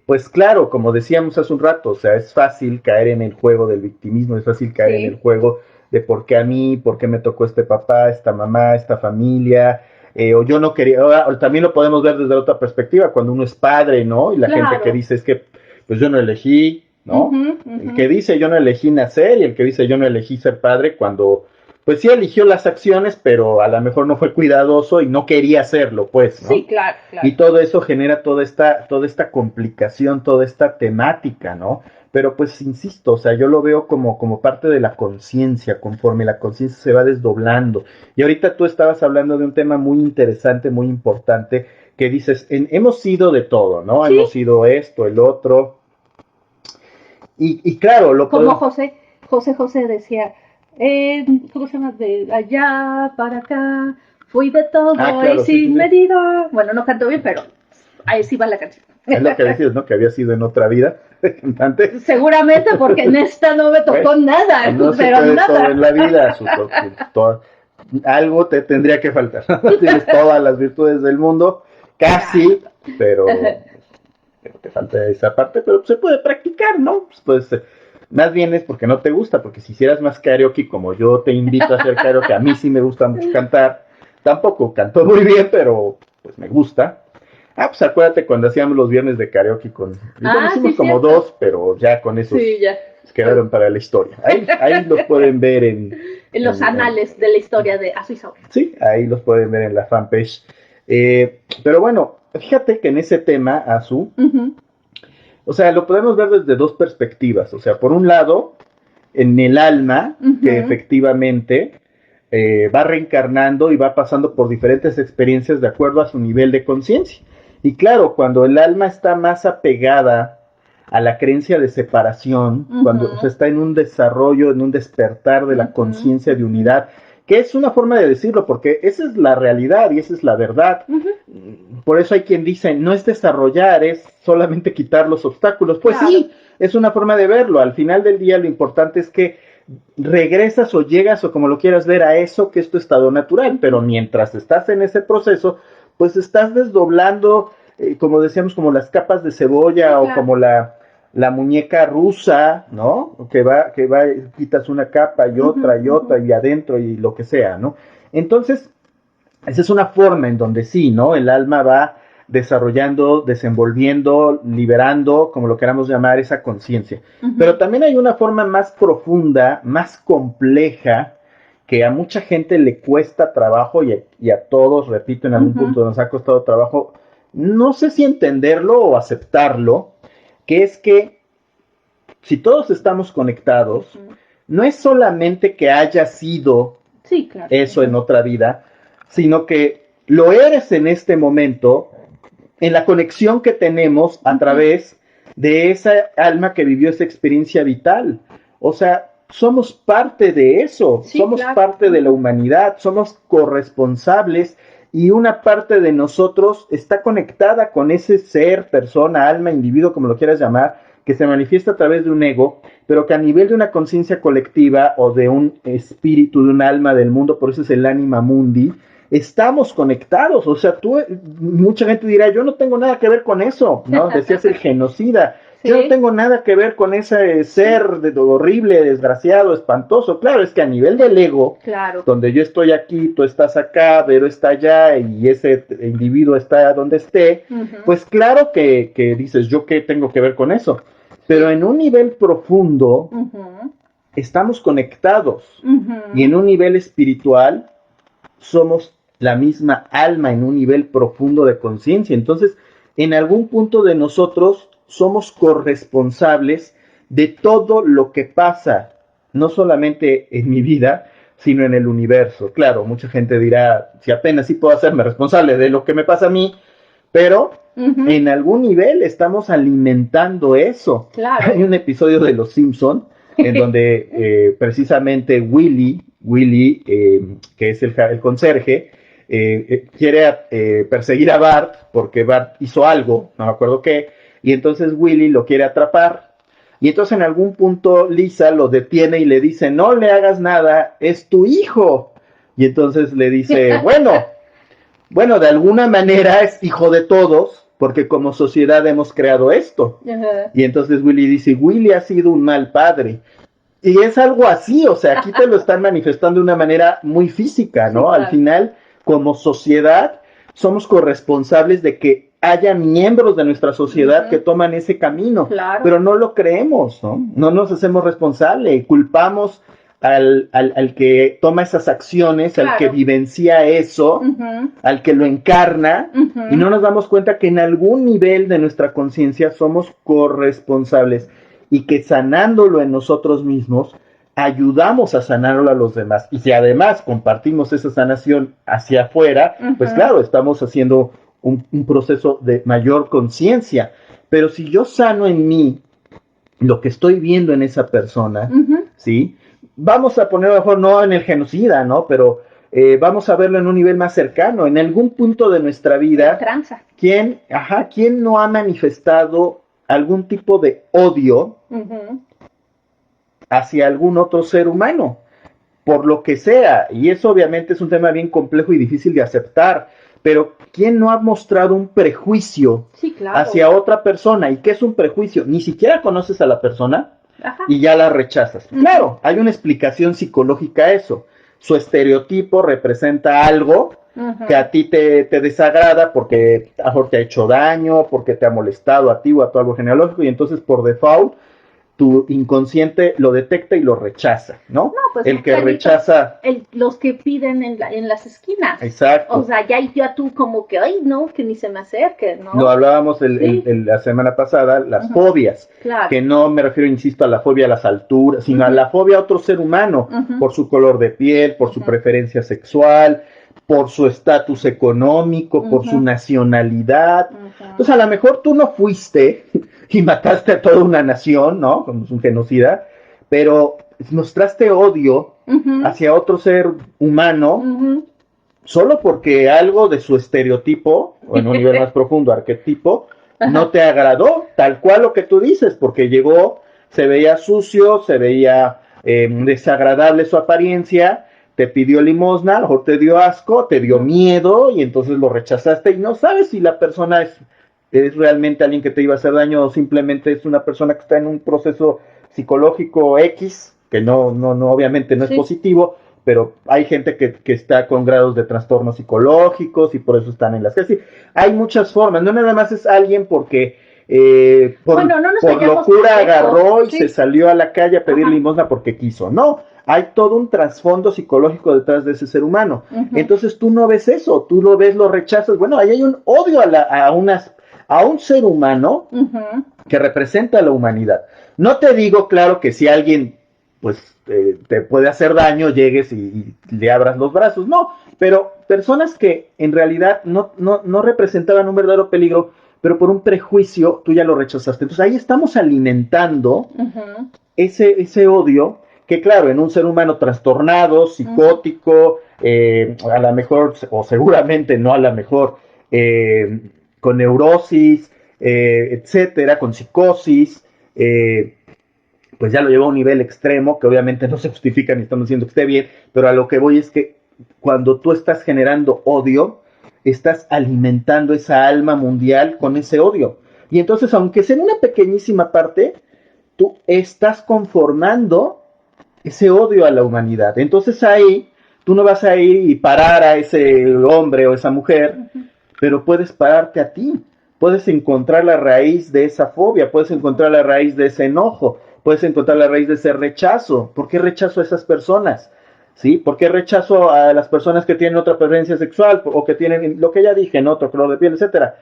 pues claro, como decíamos hace un rato, o sea, es fácil caer en el juego del victimismo, es fácil caer en el juego de por qué a mí, por qué me tocó este papá, esta mamá, esta familia, o yo no quería, o también lo podemos ver desde otra perspectiva, cuando uno es padre, ¿no? Y la gente que dice es que, pues yo no elegí, ¿no? El que dice yo no elegí nacer y el que dice yo no elegí ser padre cuando pues sí eligió las acciones, pero a lo mejor no fue cuidadoso y no quería hacerlo, pues, ¿no? Sí, claro, claro. Y todo eso genera toda esta complicación, toda esta temática, ¿no? Pero pues insisto, o sea, yo lo veo como parte de la conciencia, conforme la conciencia se va desdoblando. Y ahorita tú estabas hablando de un tema muy interesante, muy importante, que dices, hemos sido de todo, ¿no? Sí. Hemos sido esto, el otro. Y claro, lo como José decía, ¿cómo se llama? De allá para acá, fui de todo claro, y sin medida. Bueno, no canto bien, pero ahí sí va la canción. Es lo que decías, ¿no? Que había sido en otra vida cantante. Seguramente, porque en esta no me tocó nada, no pero se puede nada. todo en la vida, algo te tendría que faltar. Tienes todas las virtudes del mundo, casi, pero te falta esa parte, pero se puede practicar, ¿no? Pues más bien es porque no te gusta, porque si hicieras más karaoke, como yo te invito a hacer karaoke, a mí sí me gusta mucho cantar, tampoco canto muy bien, pero pues me gusta. Pues acuérdate cuando hacíamos los viernes de karaoke hicimos sí, como cierto. 2, pero ya con esos quedaron para la historia. Ahí los pueden ver en los anales de la historia de Azu y Saúl. Sí, ahí los pueden ver en la fanpage. Pero bueno, fíjate que en ese tema, Azu, o sea, lo podemos ver desde dos perspectivas. O sea, por un lado, en el alma, que efectivamente va reencarnando y va pasando por diferentes experiencias de acuerdo a su nivel de conciencia. Y claro, cuando el alma está más apegada a la creencia de separación, cuando o sea, está en un desarrollo, en un despertar de la conciencia de unidad, que es una forma de decirlo, porque esa es la realidad y esa es la verdad. Por eso hay quien dice, no es desarrollar, es solamente quitar los obstáculos. Pues claro. Sí, es una forma de verlo. Al final del día lo importante es que regresas o llegas o como lo quieras ver a eso que es tu estado natural, pero mientras estás en ese proceso, pues estás desdoblando, como decíamos, como las capas de cebolla, sí, claro. O como la muñeca rusa, ¿no? Que va, quitas una capa y otra y otra y adentro y lo que sea, ¿no? Entonces, esa es una forma en donde sí, ¿no? El alma va desarrollando, desenvolviendo, liberando, como lo queramos llamar, esa conciencia. Pero también hay una forma más profunda, más compleja, que a mucha gente le cuesta trabajo y a todos, repito, en algún punto nos ha costado trabajo, no sé si entenderlo o aceptarlo, que es que si todos estamos conectados, no es solamente que haya sido eso en otra vida, sino que lo eres en este momento, en la conexión que tenemos a través de esa alma que vivió esa experiencia vital. O sea, somos parte de eso, somos parte de la humanidad, somos corresponsables y una parte de nosotros está conectada con ese ser, persona, alma, individuo, como lo quieras llamar, que se manifiesta a través de un ego, pero que a nivel de una conciencia colectiva o de un espíritu, de un alma del mundo, por eso es el anima mundi, estamos conectados. O sea, mucha gente dirá, yo no tengo nada que ver con eso, ¿no? Decías el genocida. ¿Sí? Yo no tengo nada que ver con ese ser horrible, desgraciado, espantoso. Claro, es que a nivel del ego, donde yo estoy aquí, tú estás acá, Vero está allá y ese individuo está donde esté, pues claro que dices, ¿yo qué tengo que ver con eso? Pero en un nivel profundo, estamos conectados. Y en un nivel espiritual, somos la misma alma en un nivel profundo de conciencia. Entonces, en algún punto de nosotros somos corresponsables de todo lo que pasa, no solamente en mi vida, sino en el universo. Claro, mucha gente dirá, si apenas sí puedo hacerme responsable de lo que me pasa a mí, pero en algún nivel estamos alimentando eso. Claro. Hay un episodio de Los Simpson en donde precisamente Willy, que es el conserje, quiere perseguir a Bart porque Bart hizo algo, no me acuerdo qué, y entonces Willy lo quiere atrapar. Y entonces en algún punto Lisa lo detiene y le dice, no le hagas nada, es tu hijo. Y entonces le dice, bueno, de alguna manera es hijo de todos, porque como sociedad hemos creado esto. Y entonces Willy dice, Willy ha sido un mal padre. Y es algo así, o sea, aquí te lo están manifestando de una manera muy física, ¿no? Sí, claro. Al final, como sociedad, somos corresponsables de que haya miembros de nuestra sociedad que toman ese camino, pero no lo creemos, ¿no? No nos hacemos responsables, culpamos al que toma esas acciones, claro, al que vivencia eso, al que lo encarna, y no nos damos cuenta que en algún nivel de nuestra conciencia somos corresponsables y que sanándolo en nosotros mismos, ayudamos a sanarlo a los demás. Y si además compartimos esa sanación hacia afuera, pues claro, estamos haciendo un proceso de mayor conciencia. Pero si yo sano en mí lo que estoy viendo en esa persona, ¿sí? Vamos a poner a lo mejor no en el genocida, ¿no? Pero vamos a verlo en un nivel más cercano, en algún punto de nuestra vida. ¿Quién no ha manifestado algún tipo de odio hacia algún otro ser humano? Por lo que sea, y eso obviamente es un tema bien complejo y difícil de aceptar, pero ¿quién no ha mostrado un prejuicio hacia otra persona? ¿Y qué es un prejuicio? Ni siquiera conoces a la persona y ya la rechazas. Claro, hay una explicación psicológica a eso. Su estereotipo representa algo que a ti te desagrada porque a lo mejor te ha hecho daño, porque te ha molestado a ti o a tu árbol genealógico, y entonces por default tu inconsciente lo detecta y lo rechaza, ¿no? Pues el que rechaza... los que piden en las esquinas. Exacto. O sea, ya tú como que, ay, no, que ni se me acerque, ¿no? Lo hablábamos la semana pasada, las fobias. Claro. Que no me refiero, insisto, a la fobia a las alturas, sino a la fobia a otro ser humano, por su color de piel, por su preferencia sexual, por su estatus económico, por su nacionalidad. Entonces, a lo mejor tú no fuiste y mataste a toda una nación, ¿no? Como es un genocida, pero mostraste odio hacia otro ser humano solo porque algo de su estereotipo, o en un nivel más profundo, arquetipo, no te agradó, tal cual lo que tú dices, porque llegó, se veía sucio, se veía desagradable su apariencia, te pidió limosna, a lo mejor te dio asco, te dio miedo, y entonces lo rechazaste, y no sabes si la persona es realmente alguien que te iba a hacer daño o simplemente es una persona que está en un proceso psicológico X, que no obviamente no es positivo, pero hay gente que está con grados de trastornos psicológicos y por eso están en las casas. Hay muchas formas, no nada más es alguien porque por locura agarró y se salió a la calle a pedir limosna porque quiso, no. Hay todo un trasfondo psicológico detrás de ese ser humano. Entonces tú no ves eso, tú lo ves, lo rechazas. Bueno, ahí hay un odio a un ser humano que representa a la humanidad. No te digo, claro, que si alguien pues te puede hacer daño, llegues y le abras los brazos, no, pero personas que en realidad no representaban un verdadero peligro, pero por un prejuicio tú ya lo rechazaste. Entonces ahí estamos alimentando ese odio que, claro, en un ser humano trastornado, psicótico, a lo mejor, o seguramente no a lo mejor, con neurosis, etcétera, con psicosis, pues ya lo lleva a un nivel extremo, que obviamente no se justifica ni estamos diciendo que esté bien, pero a lo que voy es que cuando tú estás generando odio, estás alimentando esa alma mundial con ese odio. Y entonces, aunque sea en una pequeñísima parte, tú estás conformando ese odio a la humanidad. Entonces ahí, tú no vas a ir y parar a ese hombre o esa mujer, pero puedes pararte a ti. Puedes encontrar la raíz de esa fobia, puedes encontrar la raíz de ese enojo, puedes encontrar la raíz de ese rechazo. ¿Por qué rechazo a esas personas? ¿Sí? ¿Por qué rechazo a las personas que tienen otra preferencia sexual o que tienen lo que ya dije, ¿no? Otro color de piel, etcétera?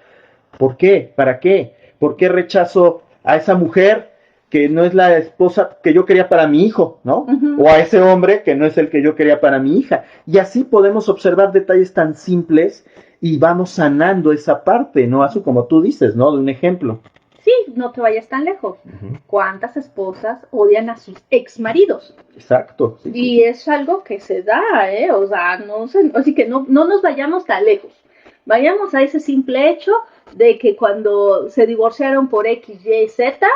¿Por qué? ¿Para qué? ¿Por qué rechazo a esa mujer que no es la esposa que yo quería para mi hijo, ¿no? O a ese hombre que no es el que yo quería para mi hija? Y así podemos observar detalles tan simples y vamos sanando esa parte, ¿no? Así como tú dices, ¿no? De un ejemplo. Sí, no te vayas tan lejos. ¿Cuántas esposas odian a sus exmaridos? Exacto. Sí, y es algo que se da, o sea, así que no nos vayamos tan lejos. Vayamos a ese simple hecho de que cuando se divorciaron por X, Y, Z,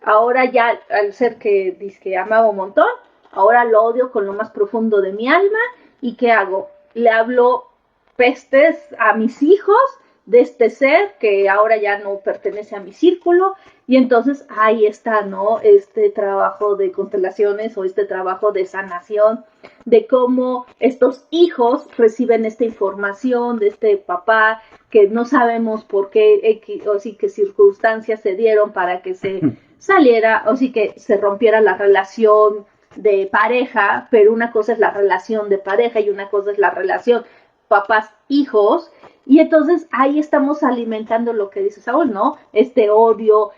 ahora ya, al ser que dice que amaba un montón, ahora lo odio con lo más profundo de mi alma. ¿Y qué hago? Le hablo pestes a mis hijos de este ser que ahora ya no pertenece a mi círculo, y entonces ahí está, ¿no? Este trabajo de constelaciones o este trabajo de sanación, de cómo estos hijos reciben esta información de este papá que no sabemos por qué, o sí que circunstancias se dieron para que se saliera, o sí que se rompiera la relación de pareja, pero una cosa es la relación de pareja y una cosa es la relación papás-hijos, y entonces ahí estamos alimentando lo que dice Saúl, ¿no? Este odio,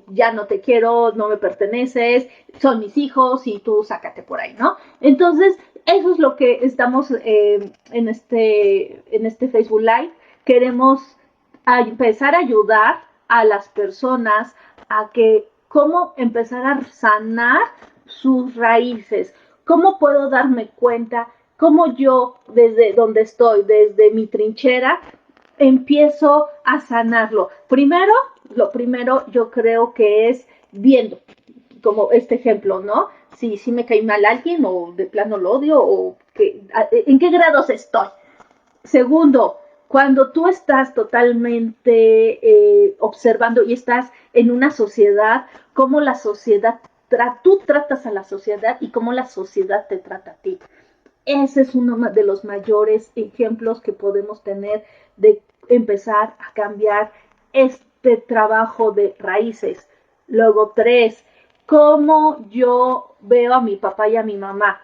ya no te quiero, no me perteneces, son mis hijos y tú sácate por ahí, ¿no? Entonces, eso es lo que estamos en este Facebook Live. Queremos empezar a ayudar a las personas a que cómo empezar a sanar sus raíces, cómo puedo darme cuenta, cómo yo desde donde estoy, desde mi trinchera, empiezo a sanarlo. Lo primero yo creo que es viendo, como este ejemplo, ¿no? Si me cae mal alguien o de plano lo odio o en qué grados estoy. Segundo, cuando tú estás totalmente observando y estás en una sociedad, cómo la sociedad, tú tratas a la sociedad y cómo la sociedad te trata a ti. Ese es uno de los mayores ejemplos que podemos tener de empezar a cambiar este trabajo de raíces. Luego, 3, cómo yo veo a mi papá y a mi mamá.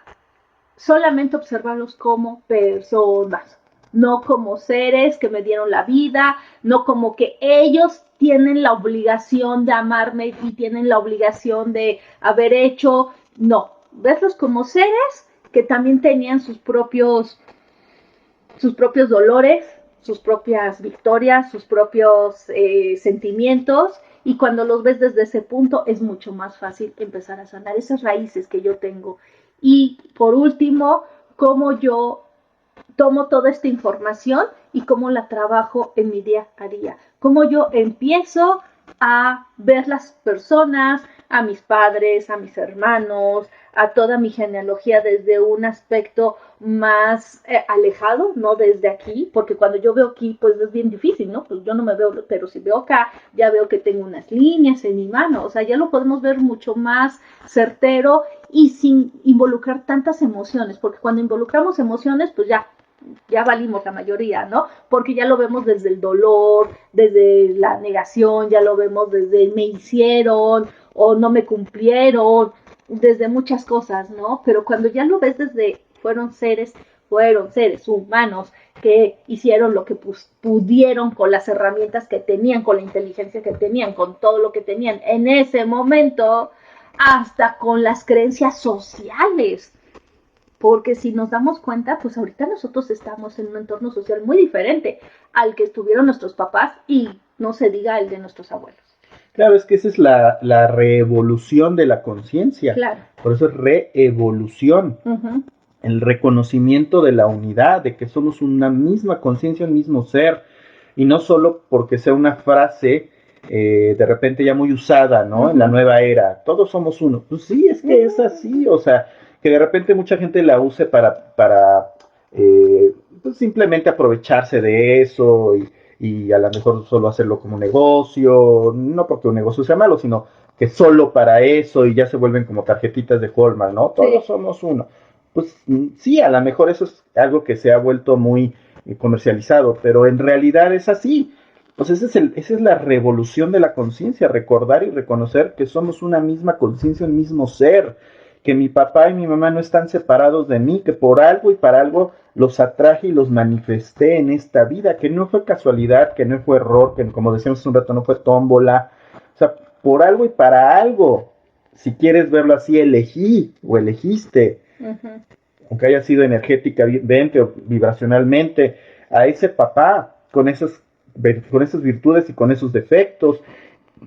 Solamente observarlos como personas, no como seres que me dieron la vida, no como que ellos tienen la obligación de amarme y tienen la obligación de haber hecho, no, verlos como seres que también tenían sus propios dolores, sus propias victorias, sus propios sentimientos, y cuando los ves desde ese punto es mucho más fácil empezar a sanar esas raíces que yo tengo. Y por último, cómo yo tomo toda esta información y cómo la trabajo en mi día a día. Cómo yo empiezo a ver las personas, a mis padres, a mis hermanos, a toda mi genealogía desde un aspecto más alejado, no desde aquí, porque cuando yo veo aquí, pues es bien difícil, ¿no? Pues yo no me veo, pero si veo acá, ya veo que tengo unas líneas en mi mano, o sea, ya lo podemos ver mucho más certero y sin involucrar tantas emociones, porque cuando involucramos emociones, pues ya valimos la mayoría, ¿no? Porque ya lo vemos desde el dolor, desde la negación, ya lo vemos desde me hicieron o no me cumplieron, desde muchas cosas, ¿no? Pero cuando ya lo ves desde fueron seres humanos que hicieron lo que pudieron con las herramientas que tenían, con la inteligencia que tenían, con todo lo que tenían en ese momento, hasta con las creencias sociales. Porque si nos damos cuenta, pues ahorita nosotros estamos en un entorno social muy diferente al que estuvieron nuestros papás y no se diga el de nuestros abuelos. Claro, es que esa es la reevolución de la conciencia. Claro. Por eso es reevolución. Uh-huh. El reconocimiento de la unidad, de que somos una misma conciencia, un mismo ser. Y no solo porque sea una frase de repente ya muy usada, ¿no? Uh-huh. En la nueva era. Todos somos uno. Pues sí, es que es así. O sea, que de repente mucha gente la use para pues simplemente aprovecharse de eso y a lo mejor solo hacerlo como negocio, no porque un negocio sea malo, sino que solo para eso y ya se vuelven como tarjetitas de Hallmark, ¿no? Todos somos uno. Pues sí, a lo mejor eso es algo que se ha vuelto muy comercializado, pero en realidad es así. Pues esa es la revolución de la conciencia, recordar y reconocer que somos una misma conciencia, un mismo ser, que mi papá y mi mamá no están separados de mí, que por algo y para algo los atraje y los manifesté en esta vida, que no fue casualidad, que no fue error, que como decíamos hace un rato no fue tómbola, o sea, por algo y para algo, si quieres verlo así, elegí o elegiste, uh-huh. Aunque haya sido energéticamente o vibracionalmente, a ese papá con esas virtudes y con esos defectos,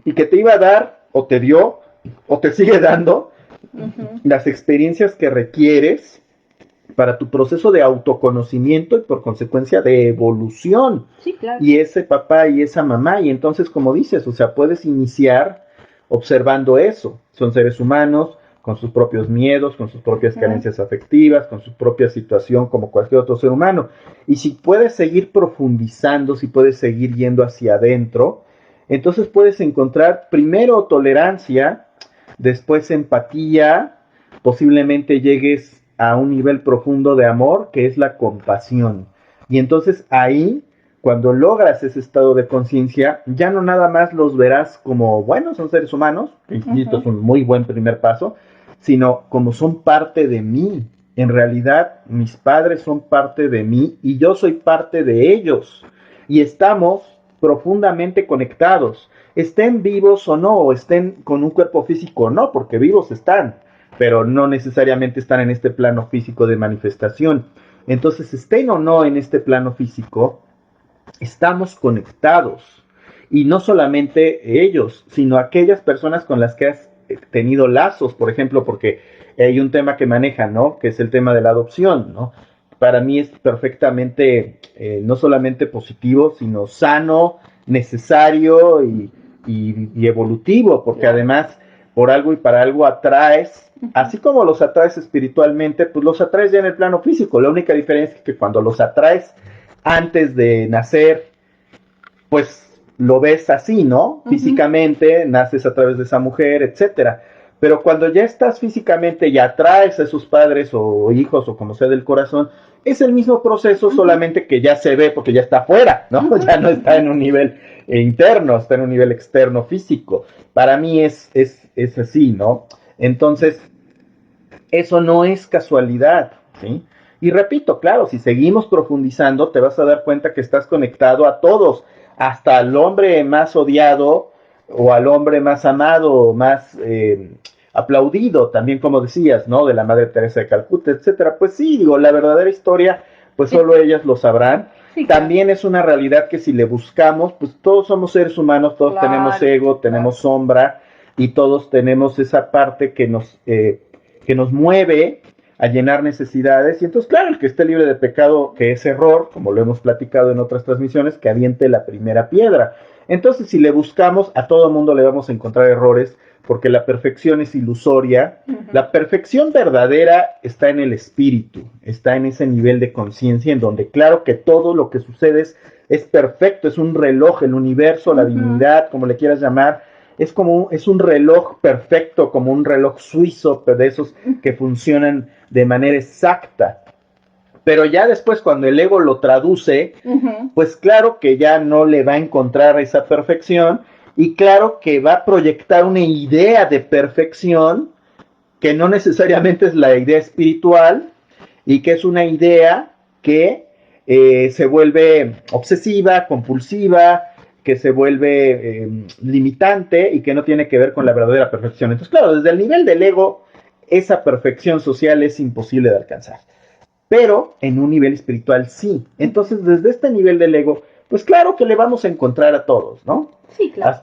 y que te iba a dar, o te dio, o te sigue dando, uh-huh. Las experiencias que requieres para tu proceso de autoconocimiento y por consecuencia de evolución. Sí, claro. Y ese papá y esa mamá, y entonces como dices, o sea, puedes iniciar observando eso. Son seres humanos con sus propios miedos, con sus propias carencias afectivas, con su propia situación como cualquier otro ser humano. Y si puedes seguir profundizando, si puedes seguir yendo hacia adentro, entonces puedes encontrar primero tolerancia, después empatía, posiblemente llegues a un nivel profundo de amor, que es la compasión. Y entonces ahí, cuando logras ese estado de conciencia, ya no nada más los verás como, bueno, son seres humanos, y esto es un muy buen primer paso, sino como son parte de mí. En realidad, mis padres son parte de mí y yo soy parte de ellos. Y estamos profundamente conectados. Estén vivos o no, o estén con un cuerpo físico o no, porque vivos están, pero no necesariamente están en este plano físico de manifestación. Entonces, estén o no en este plano físico, estamos conectados. Y no solamente ellos, sino aquellas personas con las que has tenido lazos, por ejemplo, porque hay un tema que manejan, ¿no? Que es el tema de la adopción, ¿no? Para mí es perfectamente no solamente positivo, sino sano, necesario y evolutivo, porque además por algo y para algo atraes, así como los atraes espiritualmente, pues los atraes ya en el plano físico. La única diferencia es que cuando los atraes antes de nacer, pues lo ves así, ¿no? Físicamente, naces a través de esa mujer, etcétera. Pero cuando ya estás físicamente y atraes a sus padres o hijos o como sea del corazón, es el mismo proceso, solamente que ya se ve porque ya está afuera, ¿no? Ya no está en un nivel interno, está en un nivel externo físico. Para mí es así, ¿no? Entonces, eso no es casualidad, ¿sí? Y repito, claro, si seguimos profundizando, te vas a dar cuenta que estás conectado a todos, hasta al hombre más odiado o al hombre más amado, más aplaudido, también como decías, ¿no? De la Madre Teresa de Calcuta, etcétera. Pues sí, digo, la verdadera historia, pues solo ellas lo sabrán. Sí, claro. También es una realidad que si le buscamos, pues todos somos seres humanos, todos tenemos ego, tenemos sombra y todos tenemos esa parte que nos mueve a llenar necesidades. Y entonces, claro, el que esté libre de pecado, que es error, como lo hemos platicado en otras transmisiones, que aviente la primera piedra. Entonces, si le buscamos, a todo mundo le vamos a encontrar errores, porque la perfección es ilusoria. La perfección verdadera está en el espíritu, está en ese nivel de conciencia, en donde claro que todo lo que sucede es perfecto, es un reloj, el universo, la divinidad, como le quieras llamar, es un reloj perfecto, como un reloj suizo, de esos que funcionan de manera exacta. Pero ya después, cuando el ego lo traduce, pues claro que ya no le va a encontrar esa perfección, y claro que va a proyectar una idea de perfección que no necesariamente es la idea espiritual, y que es una idea que se vuelve obsesiva, compulsiva, que se vuelve limitante y que no tiene que ver con la verdadera perfección. Entonces, claro, desde el nivel del ego, esa perfección social es imposible de alcanzar. Pero en un nivel espiritual sí. Entonces, desde este nivel del ego, pues claro que le vamos a encontrar a todos, ¿no? Sí, claro.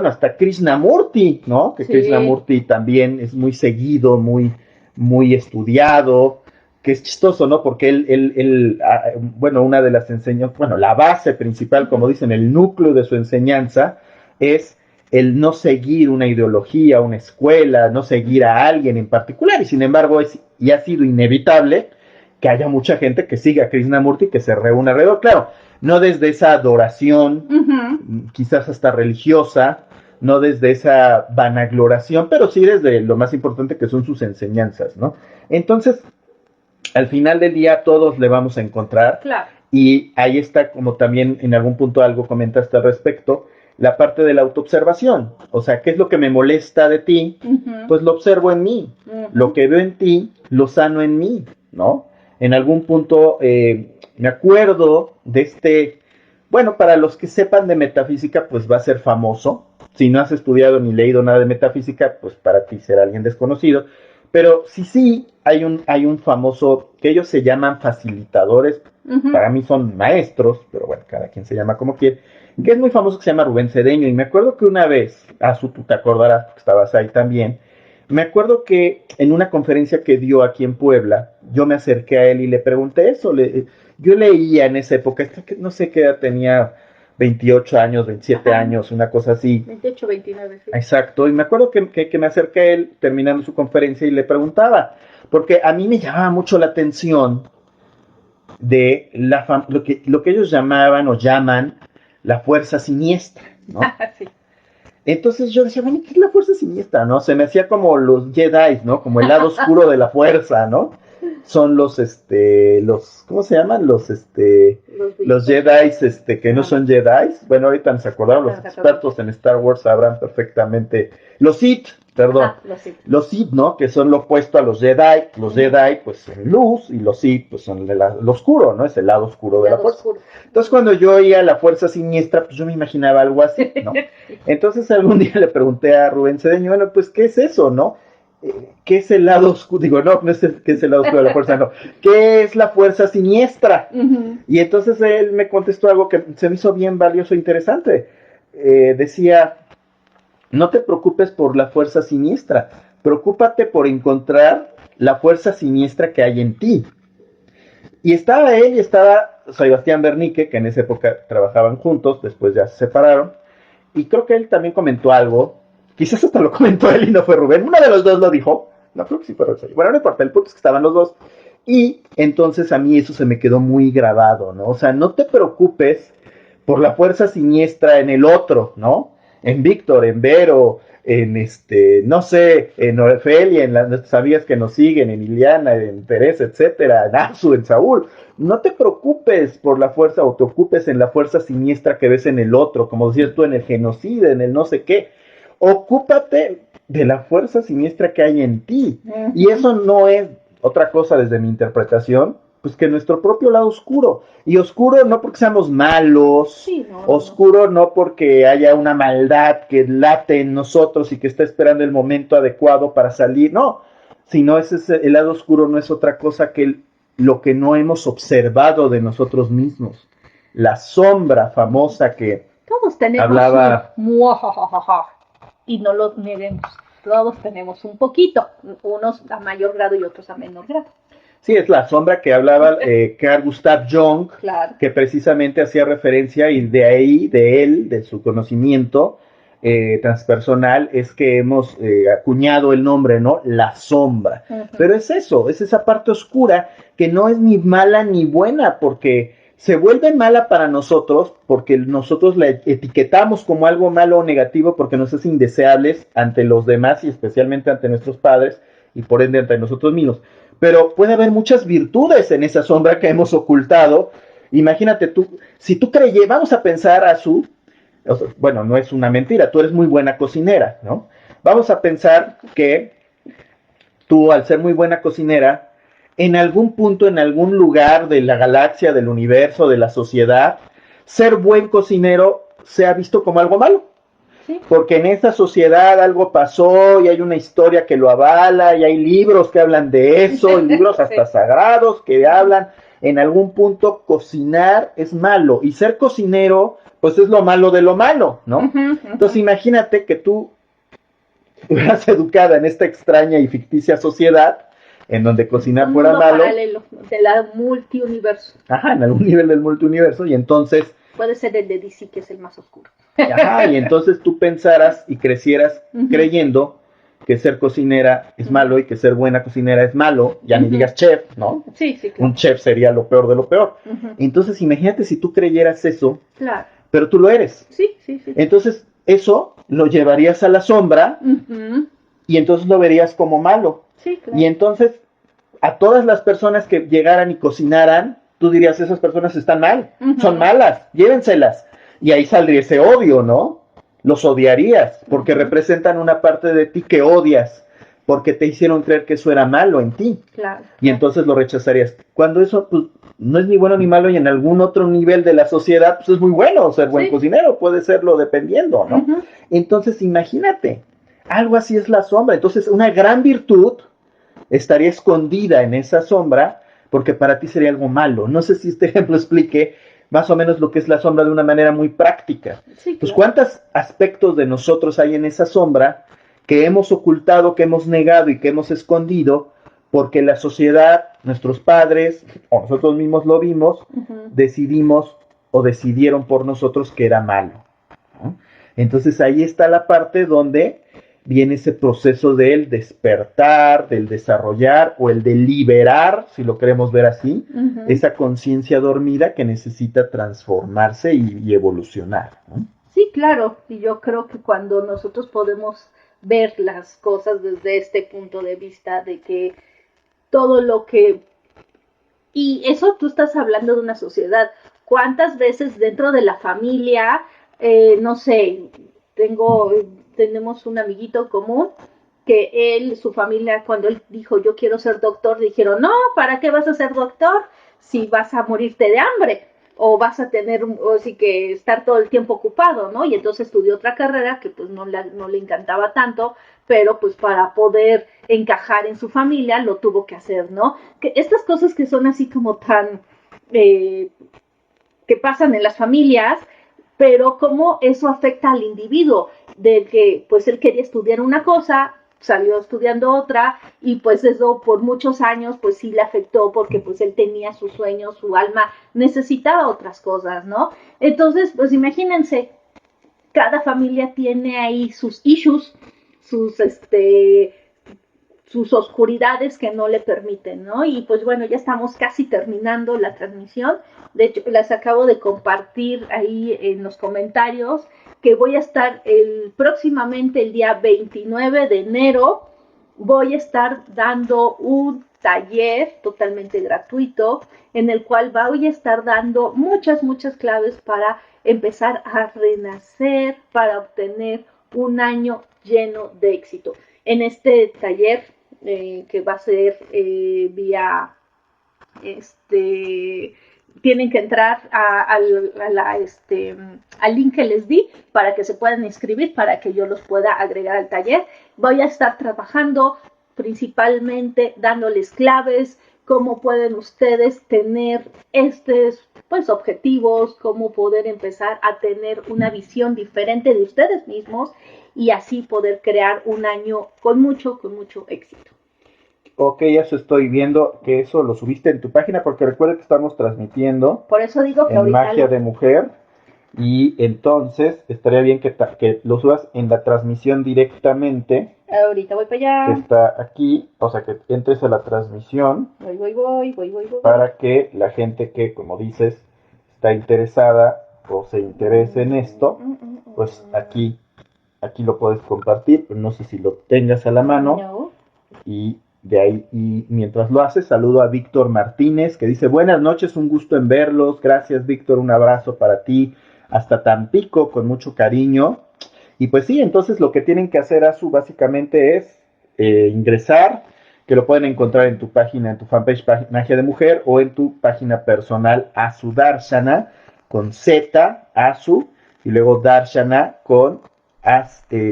Hasta Krishnamurti, ¿no? Que sí. Krishnamurti también es muy seguido, muy estudiado, que es chistoso, ¿no? Porque él una de las enseñanzas, la base principal, como dicen, el núcleo de su enseñanza es el no seguir una ideología, una escuela, no seguir a alguien en particular, y sin embargo y ha sido inevitable que haya mucha gente que siga a Krishnamurti, que se reúna alrededor, claro, no desde esa adoración, quizás hasta religiosa, no desde esa vanagloración, pero sí desde lo más importante que son sus enseñanzas, ¿no? Entonces, al final del día todos le vamos a encontrar, claro. Y ahí está, como también en algún punto algo comentaste al respecto, la parte de la autoobservación. O sea, ¿qué es lo que me molesta de ti? Pues lo observo en mí. Lo que veo en ti, lo sano en mí, ¿no? En algún punto me acuerdo de para los que sepan de metafísica, pues va a ser famoso. Si no has estudiado ni leído nada de metafísica, pues para ti será alguien desconocido. Pero sí, hay un famoso, que ellos se llaman facilitadores, para mí son maestros, pero bueno, cada quien se llama como quiere, que es muy famoso, que se llama Rubén Cedeño. Y me acuerdo que una vez, tú te acordarás, porque estabas ahí también, me acuerdo que en una conferencia que dio aquí en Puebla, yo me acerqué a él y le pregunté eso. Yo leía en esa época, no sé qué edad tenía, 28 años, 27 años, una cosa así. 28, 29, sí. Exacto, y me acuerdo que me acerqué a él terminando su conferencia y le preguntaba, porque a mí me llamaba mucho la atención de lo que ellos llamaban o llaman la fuerza siniestra, ¿no? Sí. Entonces yo decía, bueno, ¿qué es la fuerza siniestra, no? Se me hacía como los Jedi, ¿no? Como el lado oscuro de la fuerza, ¿no? Son los, ¿cómo se llaman? Los los Jedi, que no son Jedi. Bueno, ahorita nos acordaron, los expertos en Star Wars sabrán perfectamente. Los Sith, perdón. Los Sith, ¿no? Que son lo opuesto a los Jedi. Los Jedi, pues, son luz, y los Sith, pues, son lo oscuro, ¿no? Es el lado oscuro de la fuerza. Entonces, cuando yo oía la fuerza siniestra, pues yo me imaginaba algo así, ¿no? Entonces, algún día le pregunté a Rubén Cedeño, bueno, pues, ¿qué es eso, no? ¿Qué es el lado oscuro? Digo, no es ¿qué es el lado oscuro de la fuerza? No. ¿Qué es la fuerza siniestra? Y entonces él me contestó algo que se me hizo bien valioso e interesante. Decía, no te preocupes por la fuerza siniestra, preocúpate por encontrar la fuerza siniestra que hay en ti. Y estaba él y estaba Sebastián Bernique, que en esa época trabajaban juntos, después ya se separaron, y creo que él también comentó algo. Quizás hasta lo comentó él y no fue Rubén. Uno de los dos lo dijo. No, creo que sí fue Rubén. Bueno, no importa, el punto es que estaban los dos. Y entonces a mí eso se me quedó muy grabado, ¿no? O sea, no te preocupes por la fuerza siniestra en el otro, ¿no? En Víctor, en Vero, en no sé, en Ofelia, en nuestras amigas que nos siguen, en Iliana, en Teresa, etcétera, en Azu, en Saúl. No te preocupes por la fuerza o te ocupes en la fuerza siniestra que ves en el otro, como decías tú, en el genocidio, en el no sé qué. Ocúpate de la fuerza siniestra que hay en ti. Y eso no es otra cosa desde mi interpretación, pues que nuestro propio lado oscuro. Y oscuro no porque seamos malos, oscuro no porque haya una maldad que late en nosotros y que está esperando el momento adecuado para salir, no, sino el lado oscuro no es otra cosa que lo que no hemos observado de nosotros mismos. La sombra famosa que todos tenemos hablaba... Y no lo neguemos, todos tenemos un poquito, unos a mayor grado y otros a menor grado. Sí, es la sombra que hablaba Carl Gustav Jung, claro, que precisamente hacía referencia, y de ahí, de él, de su conocimiento transpersonal, es que hemos acuñado el nombre, ¿no? La sombra. Pero es eso, es esa parte oscura que no es ni mala ni buena, porque se vuelve mala para nosotros, porque nosotros la etiquetamos como algo malo o negativo, porque nos es indeseables ante los demás y especialmente ante nuestros padres, y por ende ante nosotros mismos. Pero puede haber muchas virtudes en esa sombra que hemos ocultado. Imagínate tú, si tú creyes, vamos a pensar a bueno, no es una mentira, tú eres muy buena cocinera, ¿no? Vamos a pensar que tú, al ser muy buena cocinera, en algún punto, en algún lugar de la galaxia, del universo, de la sociedad, ser buen cocinero se ha visto como algo malo. Porque en esa sociedad algo pasó y hay una historia que lo avala y hay libros que hablan de eso, y libros hasta sagrados que hablan. En algún punto cocinar es malo y ser cocinero pues es lo malo de lo malo, ¿no? Entonces imagínate que tú fueras educada en esta extraña y ficticia sociedad en donde cocinar fuera malo. Paralelo, de la multiuniverso. Ajá, en algún nivel del multiuniverso, y entonces... Puede ser el de DC, que es el más oscuro. Ajá, y entonces tú pensaras y crecieras creyendo que ser cocinera es malo y que ser buena cocinera es malo, ya ni digas chef, ¿no? Sí, claro. Un chef sería lo peor de lo peor. Entonces imagínate si tú creyeras eso, claro, pero tú lo eres. Sí. Entonces eso lo llevarías a la sombra y entonces lo verías como malo. Sí, claro. Y entonces a todas las personas que llegaran y cocinaran, tú dirías, esas personas están mal, son malas, llévenselas. Y ahí saldría ese odio, ¿no? Los odiarías, porque representan una parte de ti que odias, porque te hicieron creer que eso era malo en ti. Claro. Y entonces lo rechazarías. Cuando eso pues, no es ni bueno ni malo, y en algún otro nivel de la sociedad, pues es muy bueno ser buen cocinero, puede serlo dependiendo, ¿no? Entonces imagínate, algo así es la sombra. Entonces una gran virtud estaría escondida en esa sombra, porque para ti sería algo malo. No sé si este ejemplo explique más o menos lo que es la sombra de una manera muy práctica. Sí, claro. Pues cuántos aspectos de nosotros hay en esa sombra que hemos ocultado, que hemos negado y que hemos escondido, porque la sociedad, nuestros padres o nosotros mismos lo vimos, decidimos o decidieron por nosotros que era malo, ¿no? Entonces ahí está la parte donde viene ese proceso del despertar, del desarrollar o el de liberar, si lo queremos ver así, esa conciencia dormida que necesita transformarse y evolucionar, ¿no? Sí, claro, y yo creo que cuando nosotros podemos ver las cosas desde este punto de vista de que todo lo que... Y eso tú estás hablando de una sociedad. ¿cuántas veces dentro de la familia, no sé, tenemos un amiguito común que su familia, cuando él dijo yo quiero ser doctor, dijeron, no, ¿para qué vas a ser doctor si vas a morirte de hambre? O vas a tener, o sí que estar todo el tiempo ocupado, ¿no? Y entonces estudió otra carrera que pues no le encantaba tanto, pero pues para poder encajar en su familia lo tuvo que hacer, ¿no? Que estas cosas que son así como tan, que pasan en las familias, pero cómo eso afecta al individuo, de que pues él quería estudiar una cosa, salió estudiando otra y pues eso por muchos años pues sí le afectó porque pues él tenía sus sueños, su alma necesitaba otras cosas, ¿no? Entonces pues imagínense, cada familia tiene ahí sus issues, sus sus oscuridades que no le permiten, ¿no? Y pues bueno, ya estamos casi terminando la transmisión. De hecho, las acabo de compartir ahí en los comentarios que voy a estar próximamente el día 29 de enero, voy a estar dando un taller totalmente gratuito en el cual voy a estar dando muchas claves para empezar a renacer, para obtener un año lleno de éxito. En este taller que va a ser vía tienen que entrar al link que les di para que se puedan inscribir, para que yo los pueda agregar al taller. Voy a estar trabajando principalmente dándoles claves, cómo pueden ustedes tener pues, objetivos, cómo poder empezar a tener una visión diferente de ustedes mismos y así poder crear un año con mucho éxito. Ok, eso estoy viendo que eso lo subiste en tu página porque recuerda que estamos transmitiendo. Por eso digo que en Magia de Mujer. Y entonces estaría bien que lo subas en la transmisión directamente. Ahorita voy para allá. Que está aquí, o sea que entres a la transmisión. Voy. Para que la gente que, como dices, está interesada o se interese en esto, pues aquí lo puedes compartir, pero no sé si lo tengas a la mano. No. Y de ahí, y mientras lo haces, saludo a Víctor Martínez, que dice, buenas noches, un gusto en verlos, gracias Víctor, un abrazo para ti, hasta Tampico, con mucho cariño. Y pues sí, entonces lo que tienen que hacer, Azu, básicamente es ingresar, que lo pueden encontrar en tu página, en tu fanpage Magia de Mujer, o en tu página personal, Azu Darshana, con Z, Azu, y luego Darshana con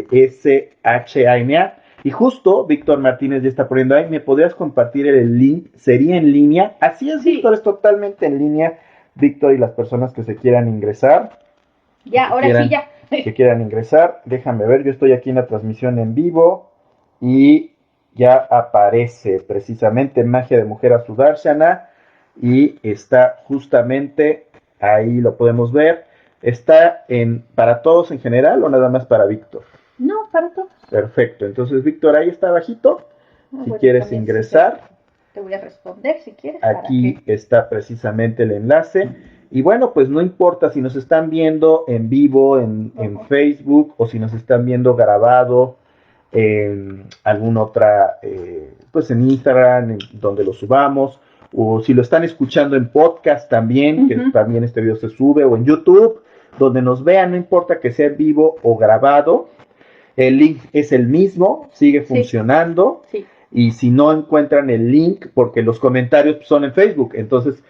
S-H-A-N-A. Y justo Víctor Martínez ya está poniendo ahí, ¿me podrías compartir el link? ¿Sería en línea? Así es, sí. Víctor, es totalmente en línea. Víctor y las personas que se quieran ingresar. Ya, ahora sí, ya. Que quieran ingresar, déjame ver, yo estoy aquí en la transmisión en vivo y ya aparece precisamente Magia de Mujer Azu Darshana y está justamente ahí, lo podemos ver. ¿Está para todos en general o nada más para Víctor? No, para todos. Perfecto, entonces Víctor, ahí está abajito, si quieres ingresar. Te voy a responder si quieres. Aquí está precisamente el enlace. Y bueno, pues no importa si nos están viendo en vivo en Facebook o si nos están viendo grabado en alguna otra, pues en Instagram, donde lo subamos, o si lo están escuchando en podcast también, que también este video se sube, o en YouTube, donde nos vean, no importa que sea en vivo o grabado, el link es el mismo, sigue funcionando. Sí. Y si no encuentran el link, porque los comentarios son en Facebook, entonces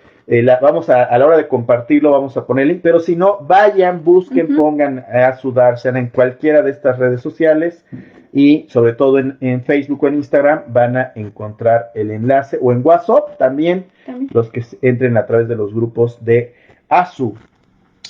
vamos a la hora de compartirlo, vamos a poner el link, pero si no, vayan, busquen, pongan a Azu Darshana en cualquiera de estas redes sociales y sobre todo en Facebook o en Instagram van a encontrar el enlace, o en WhatsApp también. Los que entren a través de los grupos de Azu.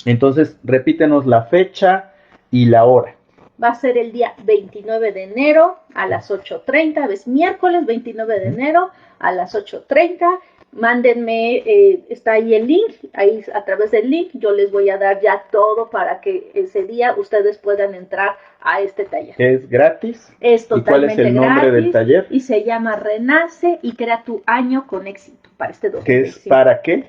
Entonces, repítenos la fecha y la hora. Va a ser el día 29 de enero a las 8:30, es miércoles 29 de enero a las 8:30. Mándenme, está ahí el link, ahí a través del link yo les voy a dar ya todo para que ese día ustedes puedan entrar a este taller. ¿Es gratis? Es totalmente gratis. ¿Y cuál es el nombre del taller? Y se llama Renace y crea tu año con éxito para este 2025. ¿Qué es para qué?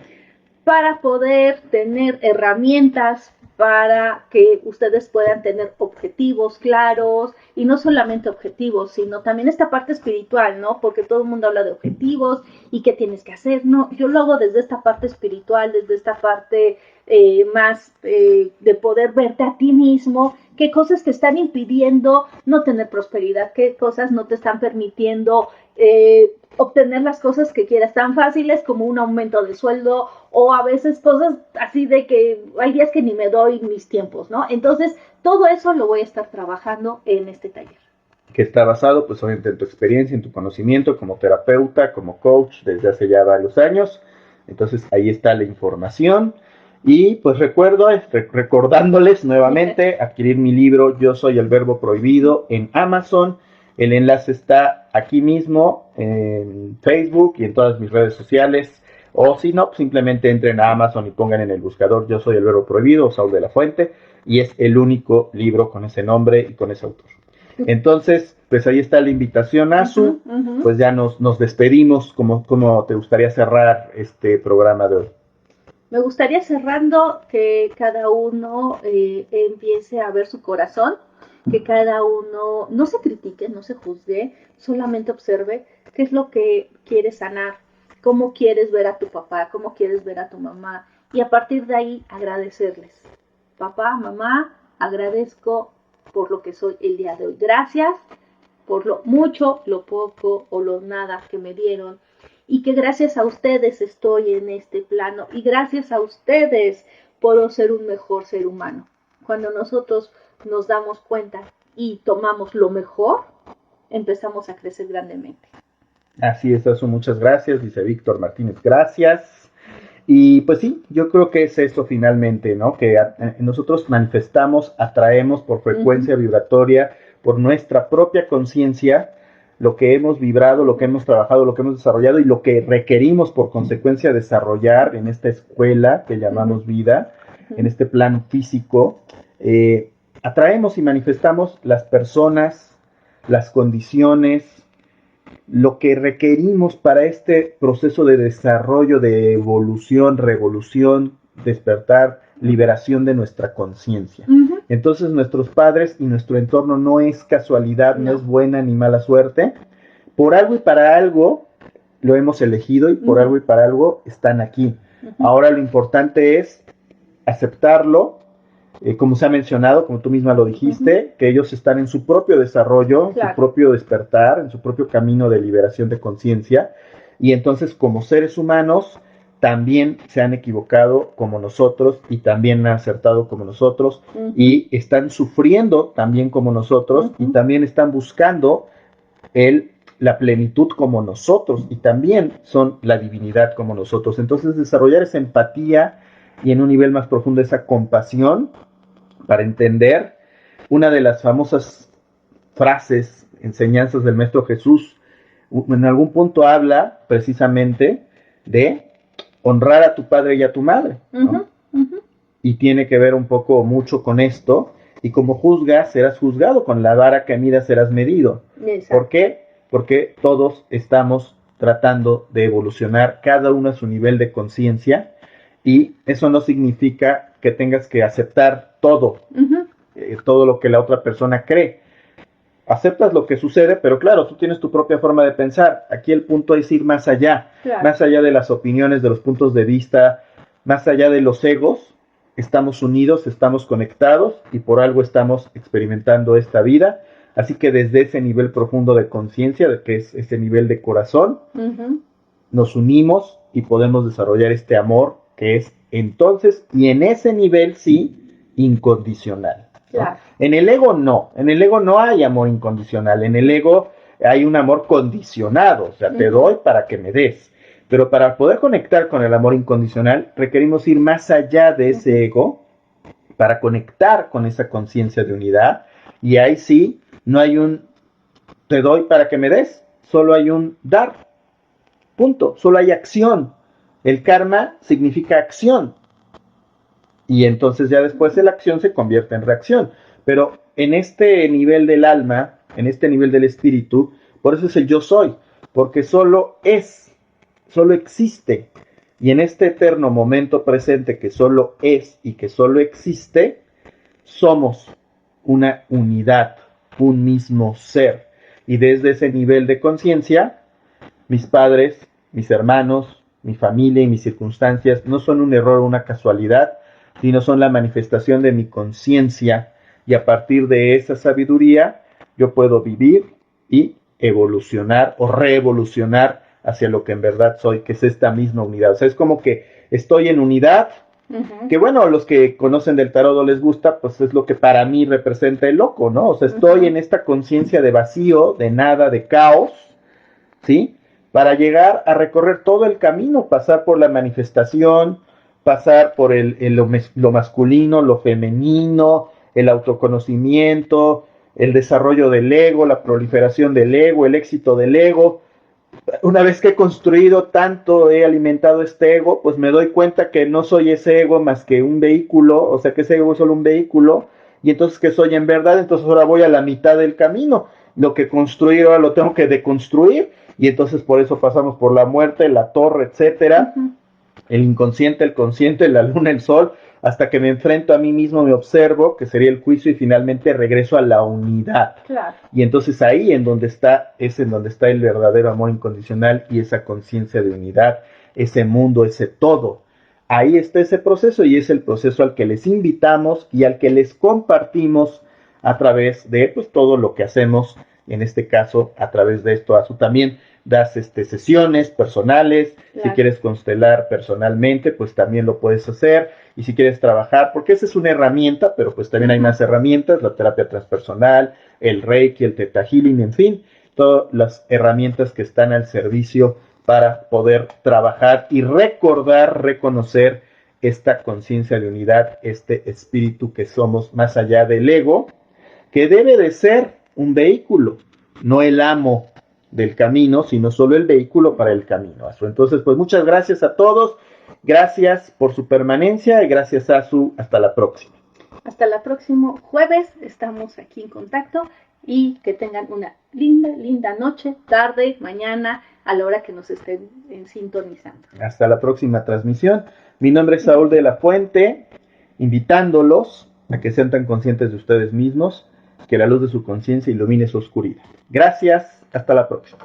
Para poder tener herramientas para que ustedes puedan tener objetivos claros, y no solamente objetivos, sino también esta parte espiritual, ¿no? Porque todo el mundo habla de objetivos y qué tienes que hacer, no, yo lo hago desde esta parte espiritual, desde esta parte más de poder verte a ti mismo, qué cosas te están impidiendo no tener prosperidad, qué cosas no te están permitiendo obtener las cosas que quieras, tan fáciles como un aumento de sueldo o a veces cosas así de que hay días que ni me doy mis tiempos, ¿no? Entonces, todo eso lo voy a estar trabajando en este taller. Que está basado, pues obviamente, en tu experiencia, en tu conocimiento como terapeuta, como coach desde hace ya varios años. Entonces, ahí está la información. Y pues recordándoles nuevamente, adquirir mi libro Yo Soy el Verbo Prohibido en Amazon. El enlace está aquí mismo en Facebook y en todas mis redes sociales. O si no, simplemente entren a Amazon y pongan en el buscador Yo Soy el Verbo Prohibido o Saúl de la Fuente. Y es el único libro con ese nombre y con ese autor. Entonces, pues ahí está la invitación, Azu. Pues ya nos despedimos. ¿Cómo te gustaría cerrar este programa de hoy? Me gustaría cerrando que cada uno empiece a ver su corazón, que cada uno no se critique, no se juzgue, solamente observe qué es lo que quiere sanar, cómo quieres ver a tu papá, cómo quieres ver a tu mamá, y a partir de ahí agradecerles. Papá, mamá, agradezco por lo que soy el día de hoy. Gracias por lo mucho, lo poco o lo nada que me dieron. Y que gracias a ustedes estoy en este plano y gracias a ustedes puedo ser un mejor ser humano. Cuando nosotros nos damos cuenta y tomamos lo mejor, empezamos a crecer grandemente. Así es, eso, muchas gracias, dice Víctor Martínez, gracias. Y pues sí, yo creo que es eso finalmente, ¿no? Que nosotros manifestamos, atraemos por frecuencia vibratoria, por nuestra propia conciencia, lo que hemos vibrado, lo que hemos trabajado, lo que hemos desarrollado y lo que requerimos por consecuencia desarrollar en esta escuela que llamamos vida, en este plano físico. Atraemos y manifestamos las personas, las condiciones, lo que requerimos para este proceso de desarrollo, de evolución, revolución, despertar, liberación de nuestra conciencia. Entonces nuestros padres y nuestro entorno no es casualidad, no es buena ni mala suerte. Por algo y para algo lo hemos elegido y por algo y para algo están aquí. Ahora lo importante es aceptarlo, como se ha mencionado, como tú misma lo dijiste, que ellos están en su propio desarrollo, en su propio despertar, en su propio camino de liberación de conciencia, y entonces como seres humanos también se han equivocado como nosotros y también han acertado como nosotros y están sufriendo también como nosotros y también están buscando la plenitud como nosotros y también son la divinidad como nosotros. Entonces desarrollar esa empatía y en un nivel más profundo esa compasión para entender una de las famosas frases, enseñanzas del Maestro Jesús, en algún punto habla precisamente de honrar a tu padre y a tu madre, ¿no? Y tiene que ver un poco mucho con esto, y como juzgas, serás juzgado, con la vara que midas serás medido. Exacto. ¿Por qué? Porque todos estamos tratando de evolucionar, cada uno a su nivel de conciencia, y eso no significa que tengas que aceptar todo, todo lo que la otra persona cree. Aceptas lo que sucede, pero claro, tú tienes tu propia forma de pensar. Aquí el punto es ir más allá, más allá de las opiniones, de los puntos de vista, más allá de los egos. Estamos unidos, estamos conectados y por algo estamos experimentando esta vida. Así que desde ese nivel profundo de conciencia, de que es ese nivel de corazón, nos unimos y podemos desarrollar este amor que es entonces, y en ese nivel sí, incondicional. Claro. En el ego no hay amor incondicional, en el ego hay un amor condicionado, o sea, te doy para que me des. Pero para poder conectar con el amor incondicional requerimos ir más allá de ese ego para conectar con esa conciencia de unidad, y ahí sí, no hay un te doy para que me des, solo hay un dar, punto, solo hay acción. El karma significa acción. Y entonces ya después de la acción se convierte en reacción. Pero en este nivel del alma, en este nivel del espíritu, por eso es el yo soy, porque solo es, solo existe. Y en este eterno momento presente que solo es y que solo existe, somos una unidad un mismo ser. Y desde ese nivel de conciencia, mis padres, mis hermanos, mi familia y mis circunstancias no son un error o una casualidad, sino son la manifestación de mi conciencia, y a partir de esa sabiduría yo puedo vivir y evolucionar o reevolucionar hacia lo que en verdad soy, que es esta misma unidad. O sea, es como que estoy en unidad, que bueno, los que conocen del tarot o les gusta, pues es lo que para mí representa el loco, ¿no? O sea, estoy en esta conciencia de vacío, de nada, de caos, ¿sí? Para llegar a recorrer todo el camino, pasar por la manifestación, pasar por lo masculino, lo femenino, el autoconocimiento, el desarrollo del ego, la proliferación del ego, el éxito del ego. Una vez que he construido tanto, he alimentado este ego, pues me doy cuenta que no soy ese ego más que un vehículo, o sea que ese ego es solo un vehículo, y entonces ¿qué soy en verdad? Entonces ahora voy a la mitad del camino. Lo que construí ahora lo tengo que deconstruir, y entonces por eso pasamos por la muerte, la torre, etcétera, el inconsciente, el consciente, la luna, el sol, hasta que me enfrento a mí mismo, me observo, que sería el juicio, y finalmente regreso a la unidad. Claro. Y entonces ahí en donde está, es en donde está el verdadero amor incondicional y esa conciencia de unidad, ese mundo, ese todo. Ahí está ese proceso, y es el proceso al que les invitamos y al que les compartimos a través de pues todo lo que hacemos, en este caso a través de esto. Azu, también das sesiones personales, claro. Si quieres constelar personalmente, pues también lo puedes hacer, y si quieres trabajar, porque esa es una herramienta, pero pues también hay más herramientas, la terapia transpersonal, el Reiki, el Theta Healing, en fin, todas las herramientas que están al servicio para poder trabajar y recordar, reconocer esta conciencia de unidad, este espíritu que somos más allá del ego, que debe de ser un vehículo, no el amo del camino, sino solo el vehículo para el camino. Azu. Entonces, pues muchas gracias a todos, gracias por su permanencia y gracias, Azu. Hasta la próxima. Hasta el próximo jueves, estamos aquí en contacto, y que tengan una linda noche, tarde, mañana, a la hora que nos estén sintonizando. Hasta la próxima transmisión. Mi nombre es Saúl de la Fuente, invitándolos a que sean tan conscientes de ustedes mismos, que la luz de su conciencia ilumine su oscuridad. Gracias, hasta la próxima.